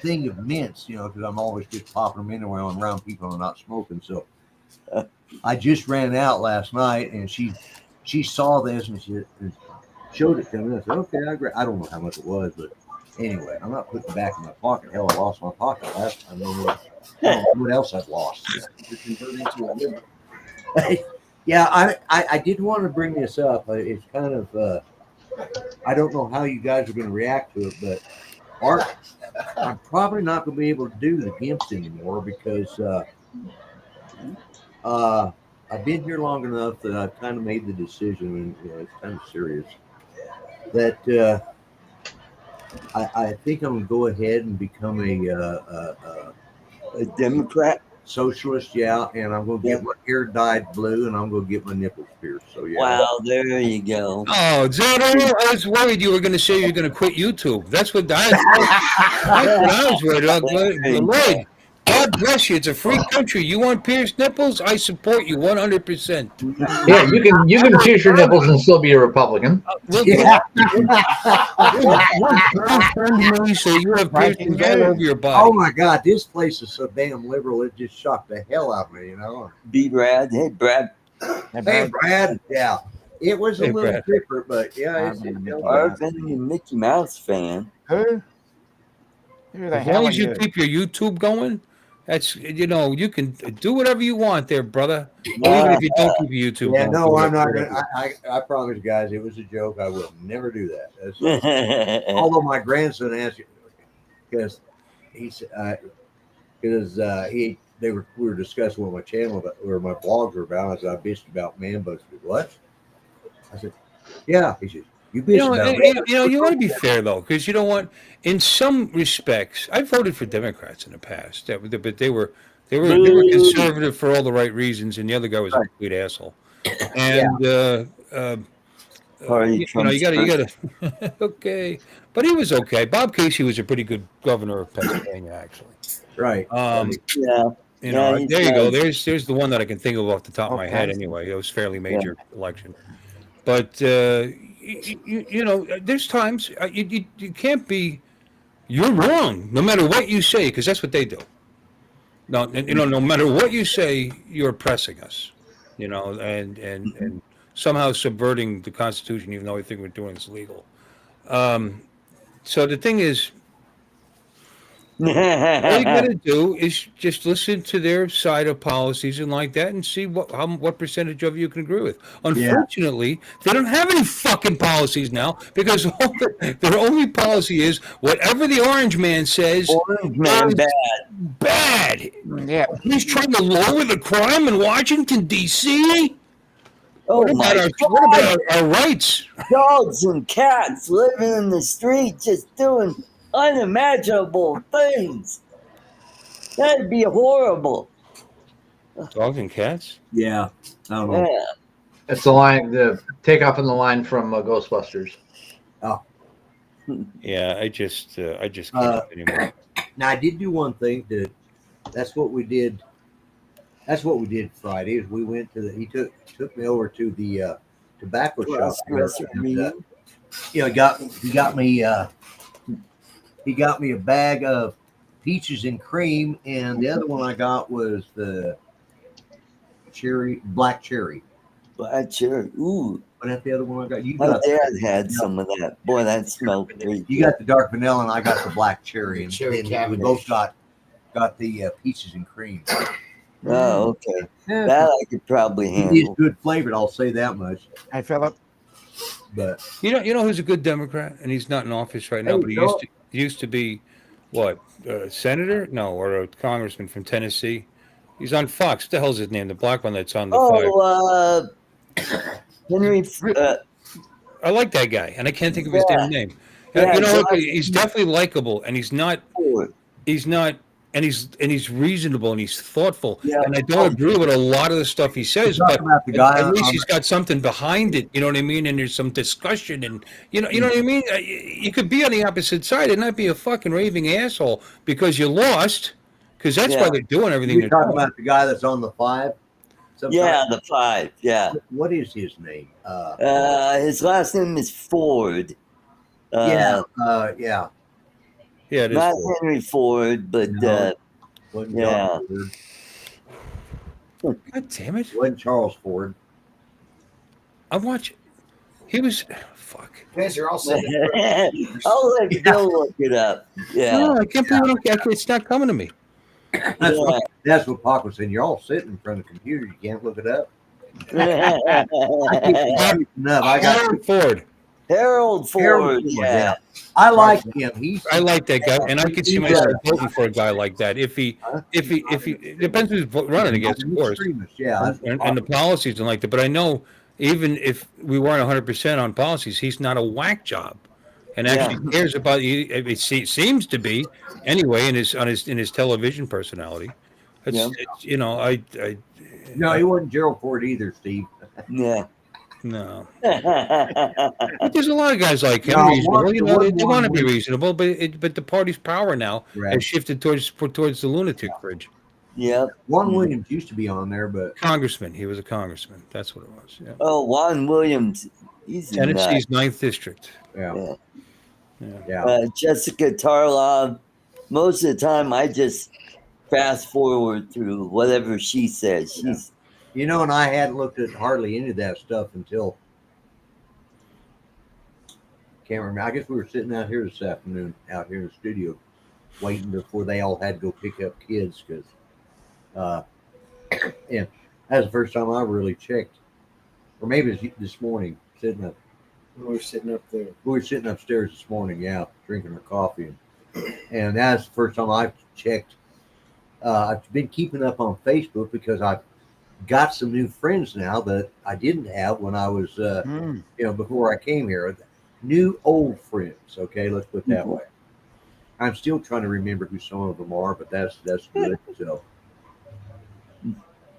thing of mints, because I'm always just popping them in when I'm around people and I'm not smoking. So I just ran out last night, and she saw this and she showed it to me. I said, "Okay, I don't know how much it was, but anyway, I'm not putting it back in my pocket. Hell, I lost my pocket last time. I don't know what else I've lost." You convert into a liberal. Yeah, I did want to bring this up. It's kind of I don't know how you guys are going to react to it, but I'm probably not going to be able to do the gimps anymore because I've been here long enough that I've kind of made the decision, and it's kind of serious, that I think I'm going to go ahead and become A Democrat. socialist, yeah, and I'm going to get my hair dyed blue, and I'm going to get my nipples pierced. So yeah. Wow, there you go. Oh, Zero, I was worried you were going to say you're going to quit YouTube. That's what I was worried about. Lloyd, God bless you. It's a free country. You want pierced nipples? I support you 100%. Yeah, you can pierce your nipples and still be a Republican. Look, Yeah. so you have Breaking piercings all news. over your Oh body. my God, this place is so damn liberal. It just shocked the hell out of me. Be Brad. Hey, Brad. Hey, Brad. Yeah, it was a Hey, little Brad. different, but yeah, it's I've been a Mickey Mouse fan. Who? Who the As hell long are as you you? keep your YouTube going, that's you can do whatever you want there, brother. Or even if you don't keep your YouTube yeah. going. No, do I'm not whatever. gonna. I promise, you guys, it was a joke. I will never do that. Although my grandson asked you because he said we were discussing what my channel about, or my blogs were about. I said I bitched about man bugs. What? I said, yeah. He said, you bitched about man You want to be fair though, because you don't want. In some respects, I voted for Democrats in the past, but they were conservative for all the right reasons, and the other guy was a complete asshole. And Party you Trump's got to okay, but he was okay. Bob Casey was a pretty good governor of Pennsylvania, actually. right. Yeah. There Yeah, you he's go. nice. There's the one that I can think of off the top of my head. Okay. Anyway, it was a fairly major election, but there's times you can't be. You're wrong, no matter what you say, because that's what they do. No, no matter what you say, you're oppressing us. And somehow subverting the Constitution, even though we think we're doing is legal. So the thing is, all you got to do is just listen to their side of policies and like that, and see what percentage of you can agree with. Unfortunately, they don't have any fucking policies now because their only policy is whatever the orange man says. Orange man is bad. Bad. Yeah. He's trying to lower the crime in Washington D.C. Oh What my about our rights? dogs and cats living in the street just doing unimaginable things. That'd be horrible. Dogs and cats? Yeah. I don't know. Yeah. It's the takeoff in the line from Ghostbusters. Yeah, I just can't anymore. Now I did do one thing that's what we did. That's what we did Friday is we went to he took me over to tobacco shop. Plus, here, rest of and, me. he got me a bag of peaches and cream, and the other one I got was the black cherry. Black cherry. Ooh, But that's the other one I got. You my got dad had some of that. Boy, that smelled pretty you good. got the dark vanilla, and I got the black cherry, and Cherry then we Cabernet. both got the peaches and cream. Oh, okay. Yeah, That I could probably it is handle. good flavored. I'll say that much. Hey, Philip. But You know who's a good Democrat, and he's not in office right now, Hey, but Phil. he used to be what senator? No, or a congressman from Tennessee. He's on Fox. What the hell's his name? The black one that's on the five. Oh, Henry. I like that guy, and I can't think of his Yeah. damn name. Yeah, You know, John- he's definitely likable, and he's not, and he's reasonable, and he's thoughtful. Yeah. And I don't agree with a lot of the stuff he says, You're but talking about the guy at least on- he's got something behind it. You know what I mean? And there's some discussion, and you know what I mean. You could be on the opposite side and not be a fucking raving asshole because you lost. Because that's why Yeah. they're doing everything you're they're talking doing. about the guy that's on the 5. Yeah, the 5. Yeah. What is his name? His last name is Ford. Yeah. Yeah, it is. Not Ford. Henry Ford, but No. Wasn't yeah. Charles Ford. God damn it! Wasn't Charles Ford. I'm watching. He was. Fuck. Guys are all sitting. I'll let Bill look it up. Yeah. No, I can't believe it's not coming to me. That's what Paco was saying. You're all sitting in front of the computer. You can't look it up. I got Harold Ford. Harold Ford. Harold Ford, Yeah. I like him. I like that guy, and I could see myself voting for a guy like that. If he, it depends who's running against, of course, extremist, yeah. and the policies and like that. But I know even if we weren't 100% on policies, he's not a whack job, and actually cares about. It seems to be anyway in his television personalty. It's, you know, No, he wasn't Gerald Ford either, Steve. Yeah. no. But there's a lot of guys like him, No, reasonable. You know, one- they want to be one- reasonable, but the party's power now Right. has shifted towards the lunatic fridge. Yep. Juan Williams used to be on there, but Congressman, he was a congressman. That's what it was. Yeah. Oh, Juan Williams. He's a nut. Tennessee's 9th district. yeah. Yeah. Jessica Tarlov. Most of the time, I just fast forward through whatever she says. She's You know, and I hadn't looked at hardly any of that stuff until can't remember. I guess we were sitting out here this afternoon, out here in the studio, waiting before they all had to go pick up kids because, and that's the first time I really checked, or maybe it was this morning, sitting up. We're sitting up there. We were sitting upstairs this morning, yeah, drinking our coffee, and that's the first time I've checked. I've been keeping up on Facebook because I've got some new friends now that I didn't have when I was, before I came here. New old friends. Okay, let's put it that way. I'm still trying to remember who some of them are, but that's good. So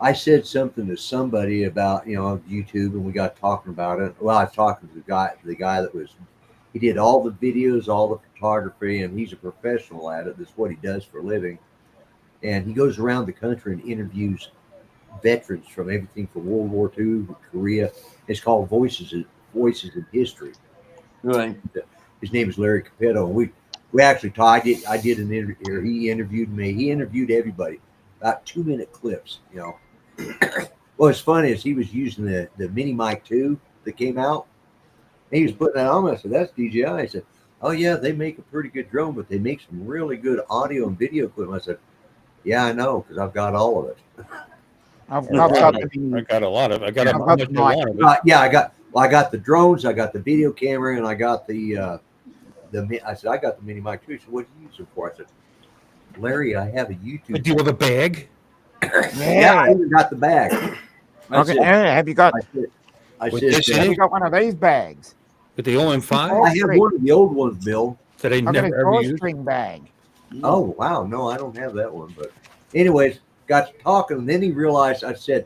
I said something to somebody about YouTube, and we got talking about it. Well, I was talking to the guy that was. He did all the videos, all the photography, and he's a professional at it. That's what he does for a living. And he goes around the country and interviews veterans from everything from World War II, Korea. It's called Voices in History. right. His name is Larry Capetto. We actually talked. I did an interview. He interviewed me. He interviewed everybody. About 2-minute clips. What's funny is he was using the mini mic 2 that came out. And he was putting that on. I said, "That's DJI." I said, "Oh yeah, they make a pretty good drone, but they make some really good audio and video equipment." I said, "Yeah, I know, because I've got all of it." I've got I got a lot of. I got how much I want of it. Yeah, I got the drones, I got the video camera, and I got the. I said, "I got the mini mic too." He said, "What do you use it for?" I said, "Larry, I have a YouTube." Do you have a bag? Yeah, I even got the bag. I Okay, said, have you got I With said, this in have it? you got one of these bags? With the OM5 I have one of the old ones, Bill. that I I've got a never ever used? drawstring bag. Oh wow, no, I don't have that one. But anyways, got to talking, and then he realized I said,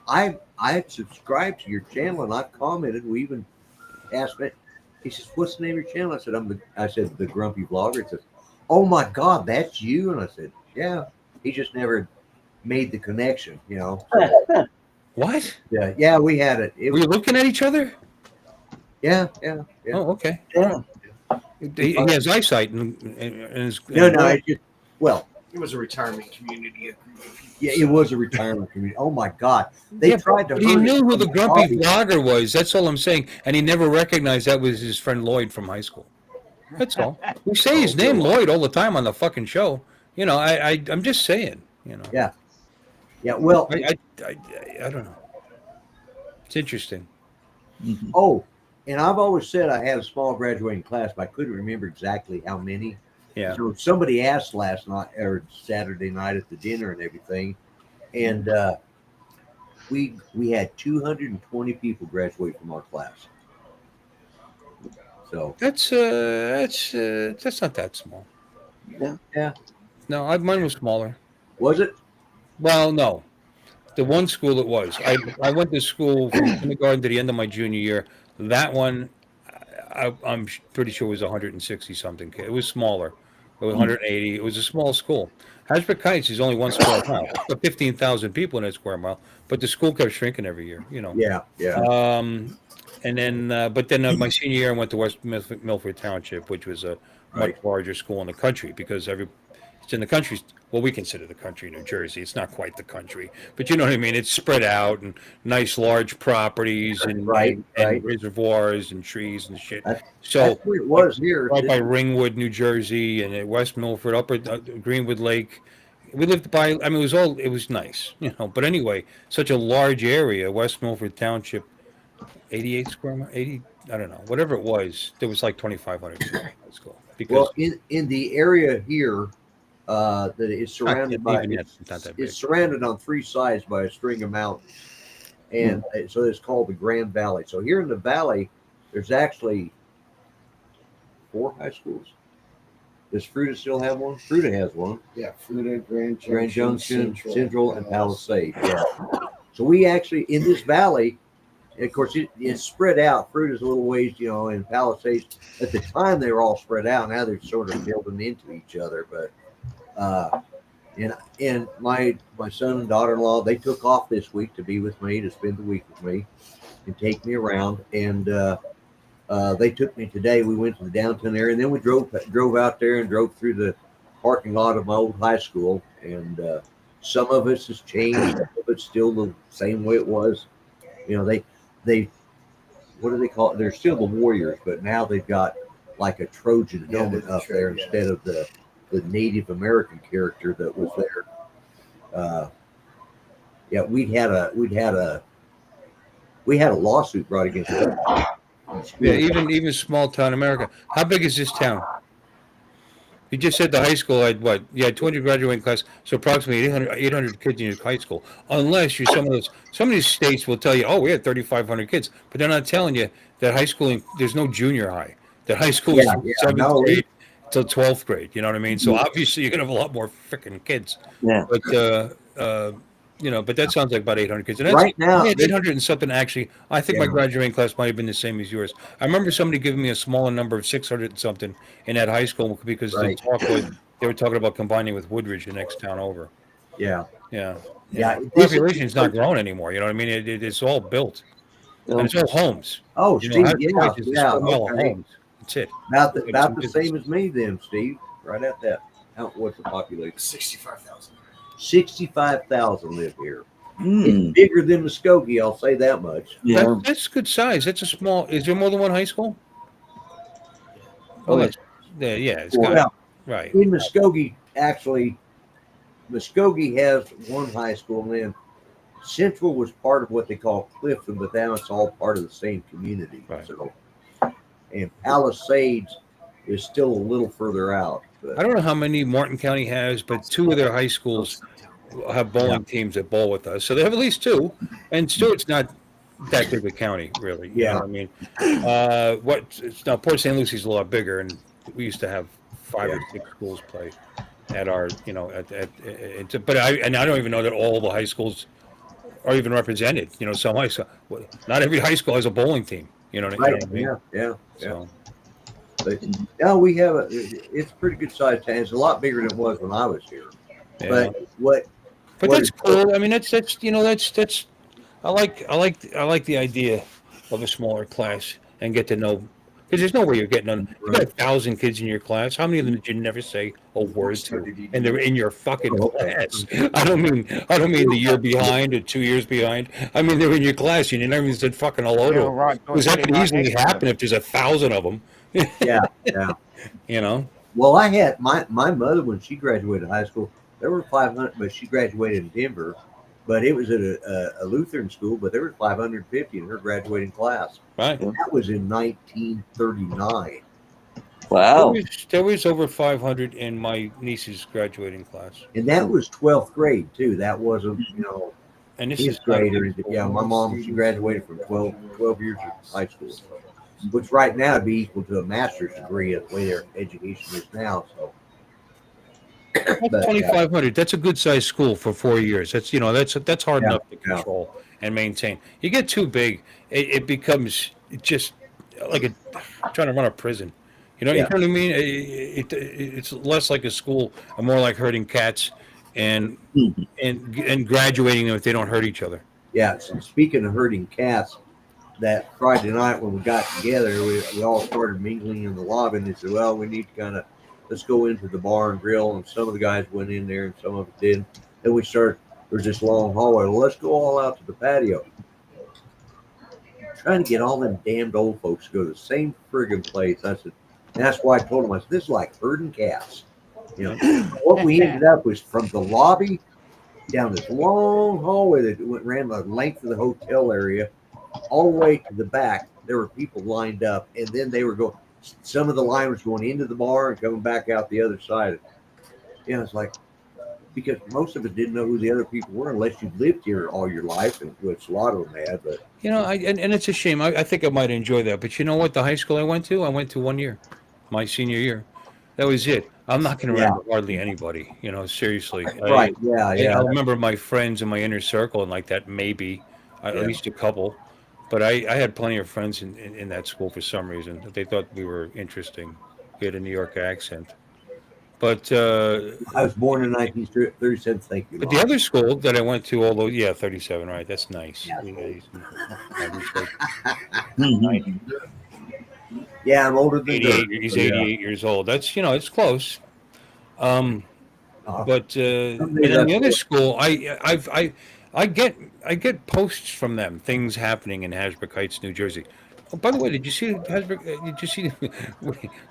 I subscribed to your channel and I've commented. We even asked me. He says, "What's the name of your channel?" I said the Grumpy Vlogger. He says, "Oh my God, that's you!" And I said, "Yeah." He just never made the connection, What? Yeah, we had it. Were you looking at each other? Yeah. Oh, okay. Yeah. He has eyesight and his, No, it's just, well, It was a retirement community. A group of people. yeah, it was a retirement community. Oh my God. They Yeah, tried to but he hurt knew him who from the grumpy hobby. vlogger was. That's all I'm saying. And he never recognized that was his friend Lloyd from high school. That's all. We say his name Lloyd all the time on the fucking show. You know, I'm just saying. You know. Yeah. Yeah. Well, I don't know. It's interesting. oh, and I've always said I had a small graduating class, but I couldn't remember exactly how many. Yeah. So somebody asked last night or Saturday night at the dinner and everything, and we had 220 people graduate from our class. So That's not that small. Yeah. No, mine was smaller. was it? Well, no. The one school it was. I went to school from kindergarten to the end of my junior year. That one, I'm pretty sure it was 160 something. It was smaller. It was 180. It was a small school. Hasbrook Heights is only 1 square mile. But 15,000 people in that square mile. But the school kept shrinking every year. You know. Yeah. And then, but then my senior year, I went to West Milford Township, which was a much larger school in the country because it's in the country. Well, we consider the country New Jersey. It's not quite the country, but you know what I mean. It's spread out and nice large properties and reservoirs and trees and shit. So That's where it was here. right by Ringwood, New Jersey, and at West Milford, Upper Greenwood Lake. We lived by. I mean, it was nice, you know. But anyway, such a large area, West Milford Township. 88 square miles, 80, I don't know, whatever it was, there was like 2,500 people in high school. Because Well, in the area here, that is surrounded by, it's surrounded on three sides by a string of mountains, and so it's called the Grand Valley. So here in the valley, there's actually 4 high schools. Does Fruita still have one? Fruita has one. Yeah, Fruita, Grand Junction, Central, and Palisade. Yeah. So we actually in this valley. Of course, it's spread out. Fruita's a little ways, you know, and Palisades. At the time, they were all spread out. Now they're sort of building into each other. But and my son and daughter-in-law, they took off this week to be with me, to spend the week with me, and take me around. And they took me today. We went to the downtown area, and then we drove out there and drove through the parking lot of my old high school. And some of it has changed, some of it's still the same way it was. You know, they what do they call it? They're still the Warriors, but now they've got like a Trojan helmet up there instead of the Native American character that was there. We had a lawsuit brought against us. yeah, even small town America. How big is this town? You just said the high school had what? Yeah, 200 graduating class, so approximately 800 kids in your high school. Unless you're some of these states will tell you, oh, we had 3,500 kids, but they're not telling you that high school, there's no junior high. That high school is 7th grade till 12th grade. You know what I mean? So obviously you're gonna have a lot more freaking kids. Yeah. But you know, but that sounds like about 800 kids. And that's, Right now, 800 and something actually. I think my graduating class might have been the same as yours. I remember somebody giving me a smaller number of 600 and something in that high school because the talk was they were talking about combining with Woodridge, the next town over. Yeah. Population's not growing anymore. You know what I mean? It's all built, and it's all homes. Oh, You Steve, know, okay. homes. That's it. About the same as me, then, Steve. Right at that. What's the population? 65,000. 65,000 live here. It's bigger than Muskogee, I'll say that much. Yeah. That's good size. That's a small. Is there more than one high school? Oh, It's got Well, right. in Muskogee, actually, Muskogee has one high school, and then Central was part of what they call Clifton, but now it's all part of the same community. Right. So, and Palisades is still a little further out. But I don't know how many Martin County has, but 2 of their high schools have bowling teams that bowl with us. So they have at least 2. And Stewart's not that big a county, really. You know what I mean? Now, Port St. Lucie's a lot bigger, and we used to have 5 or 6 schools play at our, you know, but I don't even know that all the high schools are even represented. You know, some high school, not every high school has a bowling team. You know what I mean? Yeah. So, But now we have it's a pretty good sized town. It's a lot bigger than it was when I was here. yeah. But That's cool. I mean, that's you know, that's I like the idea of a smaller class. and get to know. Because there's no way you're getting on. You got 1,000 kids in your class. How many of them did you never say a word to? And they're in your fucking class. I don't mean the year behind or 2 years behind. I mean they're in your class. You never even said fucking hello to Yeah, them. right. Because that could easily happen if there's 1,000 of them. Yeah, yeah. You know. Well, I had my mother when she graduated high school. There were 500, but she graduated in Denver. But it was at a Lutheran school. But there were 550 in her graduating class. Right. And that was in 1939. Wow. There was over 500 in my niece's graduating class. And that was 12th grade too. That wasn't, And this his is not a grade or anything. Yeah, my mom, she graduated from 12 years of high school, which right now would be equal to a master's degree at the way their education is now. So, but, 2,500. That's a good sized school for 4 years. That's hard Yeah, enough to control and maintain. You get too big, it becomes just like trying to run a prison. You know what I mean? It's less like a school and more like herding cats and graduating them if they don't hurt each other. yeah. So speaking of herding cats, that Friday night when we got together, we all started mingling in the lobby, and they said, "Well, we need to let's go into the bar and grill." And some of the guys went in there, and some of us did. Then we started. There's this long hallway. Well, let's go all out to the patio. Trying to get all them damned old folks to go to the same friggin' place. I said, and that's why I told them, I said, this is like herding cats. What we ended up was from the lobby down this long hallway that ran the length of the hotel area all the way to the back. There were people lined up, and then they were going. Some of the line was going into the bar and coming back out the other side. It's like, because most of us didn't know who the other people were unless you lived here all your life, and which a lot of them had. But and it's a shame. I think I might enjoy that. But you know what? The high school I went to 1 year, my senior year. That was it. I'm not going to remember hardly anybody. Seriously. right? I remember my friends in my inner circle and like that, maybe at least a couple. But I had plenty of friends in that school for some reason. They thought we were interesting. We had a New York accent. But I was born in 1937. Thank you. But the other school that I went to, although 37, right? That's nice. Yeah, I'm older than 88. He's 88 years old. That's it's close. But and in the other school, I get posts from them, things happening in Hasbrook Heights, New Jersey. Oh, by the way, did you see Hasbrook? Did you see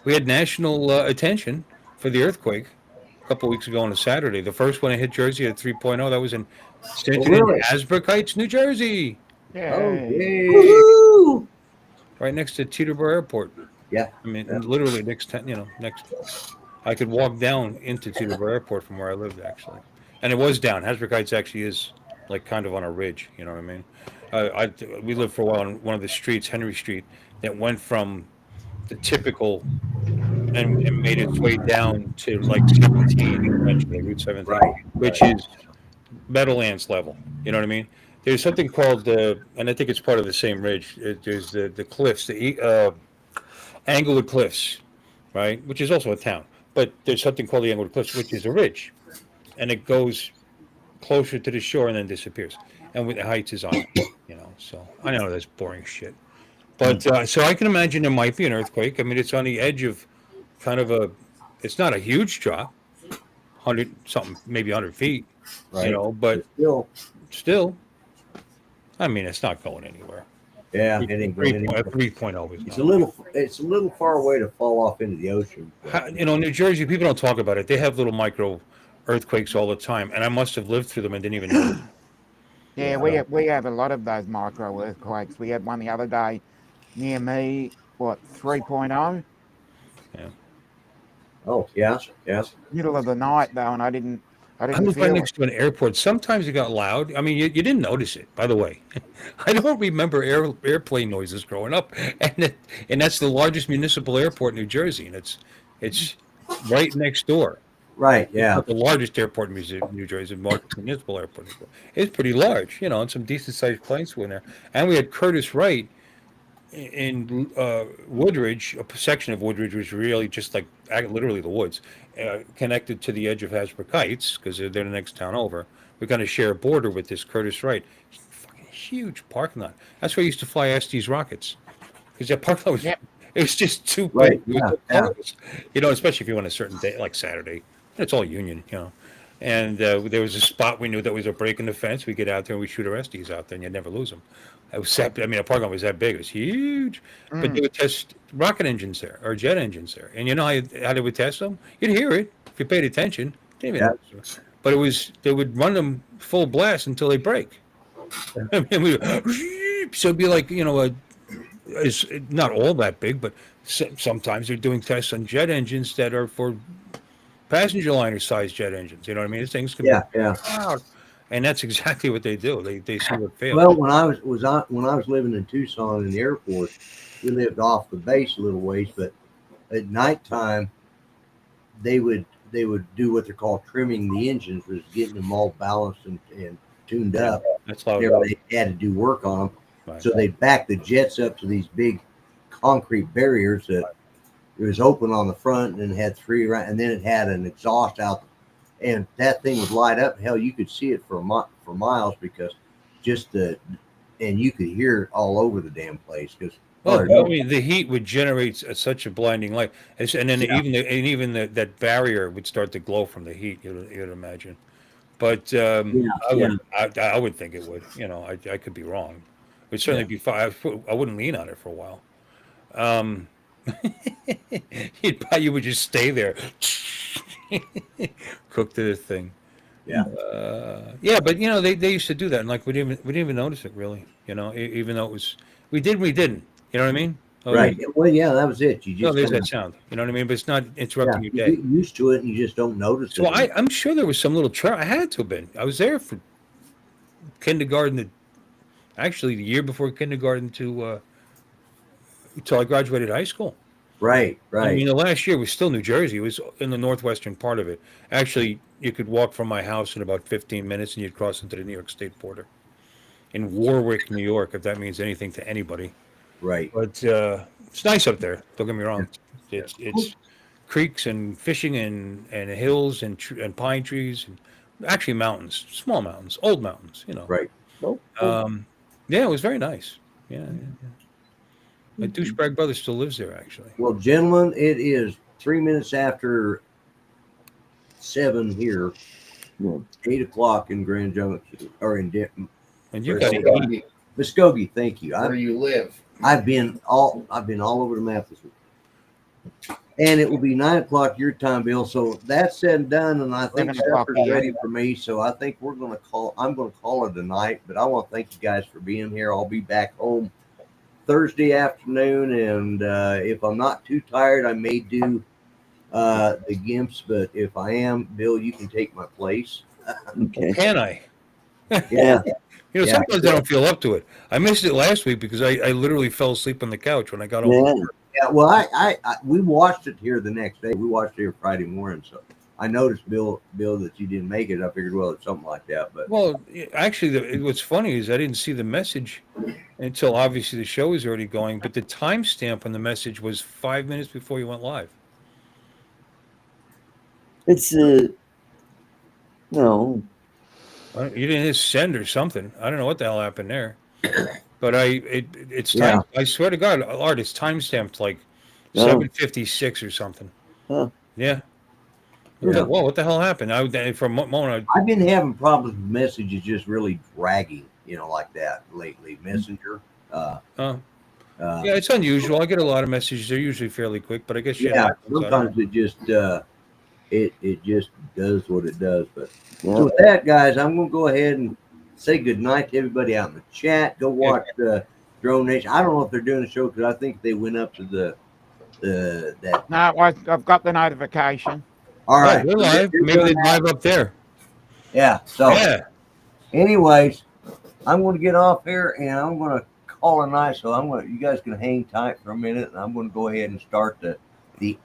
we had national attention for the earthquake a couple weeks ago on a Saturday. The first one that hit Jersey at 3.0. That was in Hasbrook Heights, New Jersey. Oh, Right next to Teterboro Airport. Yeah. I mean, literally next. I could walk down into Teterboro Airport from where I lived, actually. And it was down. Hasbrook Heights actually is like kind of on a ridge. You know what I mean? We lived for a while on one of the streets, Henry Street, that went from the typical and made its way down to like 17, eventually, Route 17, which is Meadowlands level. You know what I mean? There's something called, and I think it's part of the same ridge. There's the cliffs, the Englewood Cliffs, right? Which is also a town. But there's something called the Englewood Cliffs, which is a ridge. And it goes closer to the shore and then disappears. And with the heights is on it, So I know that's boring shit. But so I can imagine there might be an earthquake. I mean, it's on the edge of kind of it's not a huge drop, 100 something, maybe 100 feet, but still, I mean, it's not going anywhere. Yeah, it ain't going anywhere. 3.0 It's a little far away to fall off into the ocean. New Jersey, people don't talk about it. They have little micro earthquakes all the time, and I must have lived through them and didn't even know. Yeah, we have a lot of those micro earthquakes. We had one the other day near me, 3.0? Yeah. Oh, yes. Middle of the night, though, and I didn't I was right next to an airport. Sometimes it got loud. I mean, you didn't notice it, by the way. I don't remember airplane noises growing up, and that's the largest municipal airport in New Jersey, and it's right next door. Right, yeah. It's not the largest airport in New Jersey, largest municipal airport. It's pretty large, and some decent-sized planes flew in there. And we had Curtis Wright in Woodridge, a section of Woodridge was really just like literally the woods, connected to the edge of Hasbrook Heights because they're the next town over. We're going to share a border with this Curtis Wright. Fucking huge parking lot. That's where I used to fly Estes rockets. because that parking lot was Yep. it was just too big. Right, It was so yeah. close. You know, especially if you went a certain day like Saturday. It's all union, you know. And there was a spot we knew that was a break in the fence. We get out there and we shoot our SDs out there, and you'd never lose them. It was that, I mean, a parking lot was that big. It was huge. But they would test rocket engines there or jet engines there. And you know how they would test them? You'd hear it if you paid attention. Didn't even notice it. But it was they would run them full blast until they break. I mean, so it'd be like, you know, it's not all that big, but sometimes they're doing tests on jet engines that are for passenger liner sized jet engines. You know what I mean? These things can Yeah, be yeah. loud. And that's exactly what they do. They see what fails. Well, when I was living in Tucson in the Air Force, we lived off the base a little ways, but at nighttime they would do what they're called trimming the engines, was getting them all balanced and tuned up. That's loud. Whenever they had to do work on them, Right. so they'd back the jets up to these big concrete barriers that it was open on the front and had three around, and then it had an exhaust out, and that thing would light up. Hell, you could see it for miles because and you could hear it all over the damn place because. Well, I mean, the heat would generate such a blinding light, and then even that barrier would start to glow from the heat. You'd imagine, but I would think it would. You know, I could be wrong. It would certainly be fine. I wouldn't lean on it for a while. You would just stay there, cook to the thing. Yeah. Yeah, but you know they used to do that, and like we didn't even notice it really. You know, even though it was we didn't. You know what I mean? Right. Well, yeah, that was it. You just no, there's that sound. You know what I mean? But it's not interrupting your day. You get used to it, and you just don't notice So it. I'm sure there was some little I had to have been. I was there for kindergarten. Actually, the year before kindergarten to until I graduated high school. Right. I mean, the last year was still New Jersey. It was in the northwestern part of it. Actually, you could walk from my house in about 15 minutes, and you'd cross into the New York State border. In Warwick, New York, if that means anything to anybody. Right. But it's nice up there. Don't get me wrong. It's creeks and fishing and hills and pine trees and actually mountains, small mountains, old mountains. You know. Right. Yeah, it was very nice. Yeah. My douchebag brother still lives there, actually. Well, gentlemen, it is 3 minutes after 7 here. 8 o'clock in Grand Junction or in And you got to eat. Muskogee. Thank you. Where you live. I've been all over the map this week. And it will be 9 o'clock your time, Bill. So that's said and done, and I think 11 o'clock supper's here. ready for me. So I think I'm gonna call it a night. But I want to thank you guys for being here. I'll be back home Thursday afternoon, and if I'm not too tired, I may do the Gimps. But if I am, Bill, you can take my place. Okay. Can I? Yeah. You know, Yeah, sometimes I don't feel up to it. I missed it last week because I literally fell asleep on the couch when I got home. Yeah. Yeah, well, we watched it here the next day. We watched it here Friday morning, so I noticed, Bill, that you didn't make it. I figured, well, it's something like that. But Well, actually, what's funny is I didn't see the message until obviously the show was already going, but the timestamp on the message was 5 minutes before you went live. It's no. You didn't hit send or something. I don't know what the hell happened there. But it's time. Yeah. I swear to God, Art, it's timestamped like Oh. 7:56 or something. Huh. Yeah. Yeah. Whoa, what the hell happened? For a moment, I've been having problems with messages just really dragging, like that lately. Messenger. yeah, it's unusual. I get a lot of messages. They're usually fairly quick, but I guess Sometimes it just it just does what it does. But Yeah. so with that, guys, I'm gonna go ahead and say good night to everybody out in the chat. Go watch Drone Nation. I don't know if they're doing a show because I think they went up to that. No, I've got the notification. All right, They're live. Maybe they're live up there. Yeah. So, Yeah. anyways, I'm going to get off here and I'm going to call a night. So you guys can hang tight for a minute, and I'm going to go ahead and start the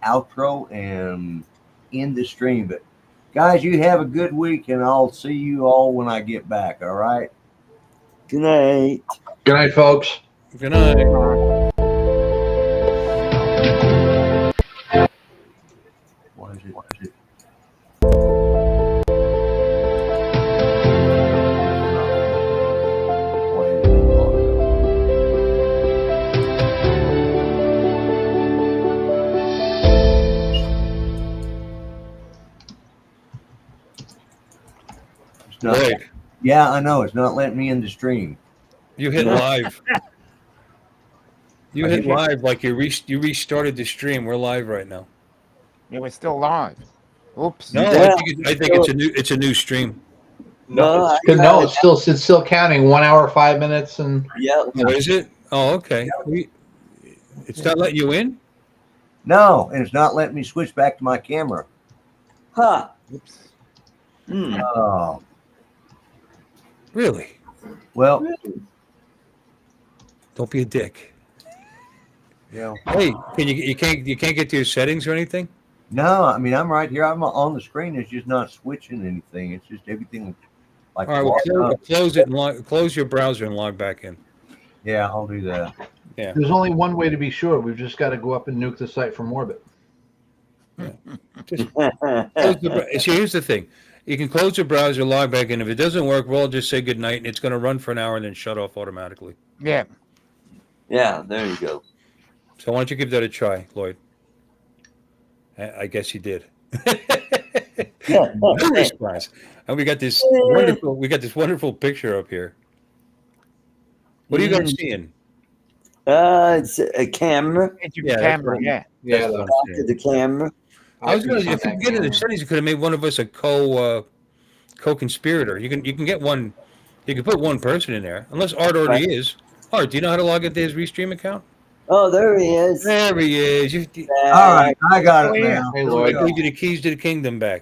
outro and end the stream. But guys, you have a good week, and I'll see you all when I get back. All right. Good night. Good night, folks. Good night. What is it? Why is it? It's not. Lloyd, Yeah, I know. It's not letting me in the stream. you hit live. You I hit hit- live like you restarted the stream. We're live right now. Yeah, we're still live. Oops. No, Yeah. I think it's a new stream. No, I No, got it's still counting. 1 hour, 5 minutes, and Yep. Oh, is it? Oh, okay. It's not letting you in? No, and it's not letting me switch back to my camera. Huh. Oops. Hmm. Oh, Really? well, Don't be a dick. yeah. Hey, you can't get to your settings or anything? No, I mean, I'm right here. I'm on the screen. It's just not switching anything. It's just everything like. All right, well, close it and close your browser and log back in. Yeah, I'll do that. there's only one way to be sure. We've just got to go up and nuke the site from orbit. Just see, here's the thing. You can close the browser, log back in. If it doesn't work, we'll just say goodnight, and it's going to run for an hour and then shut off automatically. Yeah. Yeah, there you go. So why don't you give that a try, Lloyd? I guess you did. No response. And we got this wonderful picture up here. What are you guys seeing? It's a camera. It's your Yeah, that's camera, what- yeah. Yeah, That's what I'm Back saying. of the camera. I was gonna, if you get into the settings, you could have made one of us a co-conspirator. You can get one. You can put one person in there, unless Art already is. Art, do you know how to log into his Restream account? Oh, there he is. There he is. All right, I got it Oh, yeah. now. Hey, I Lloyd. gave you the keys to the kingdom back.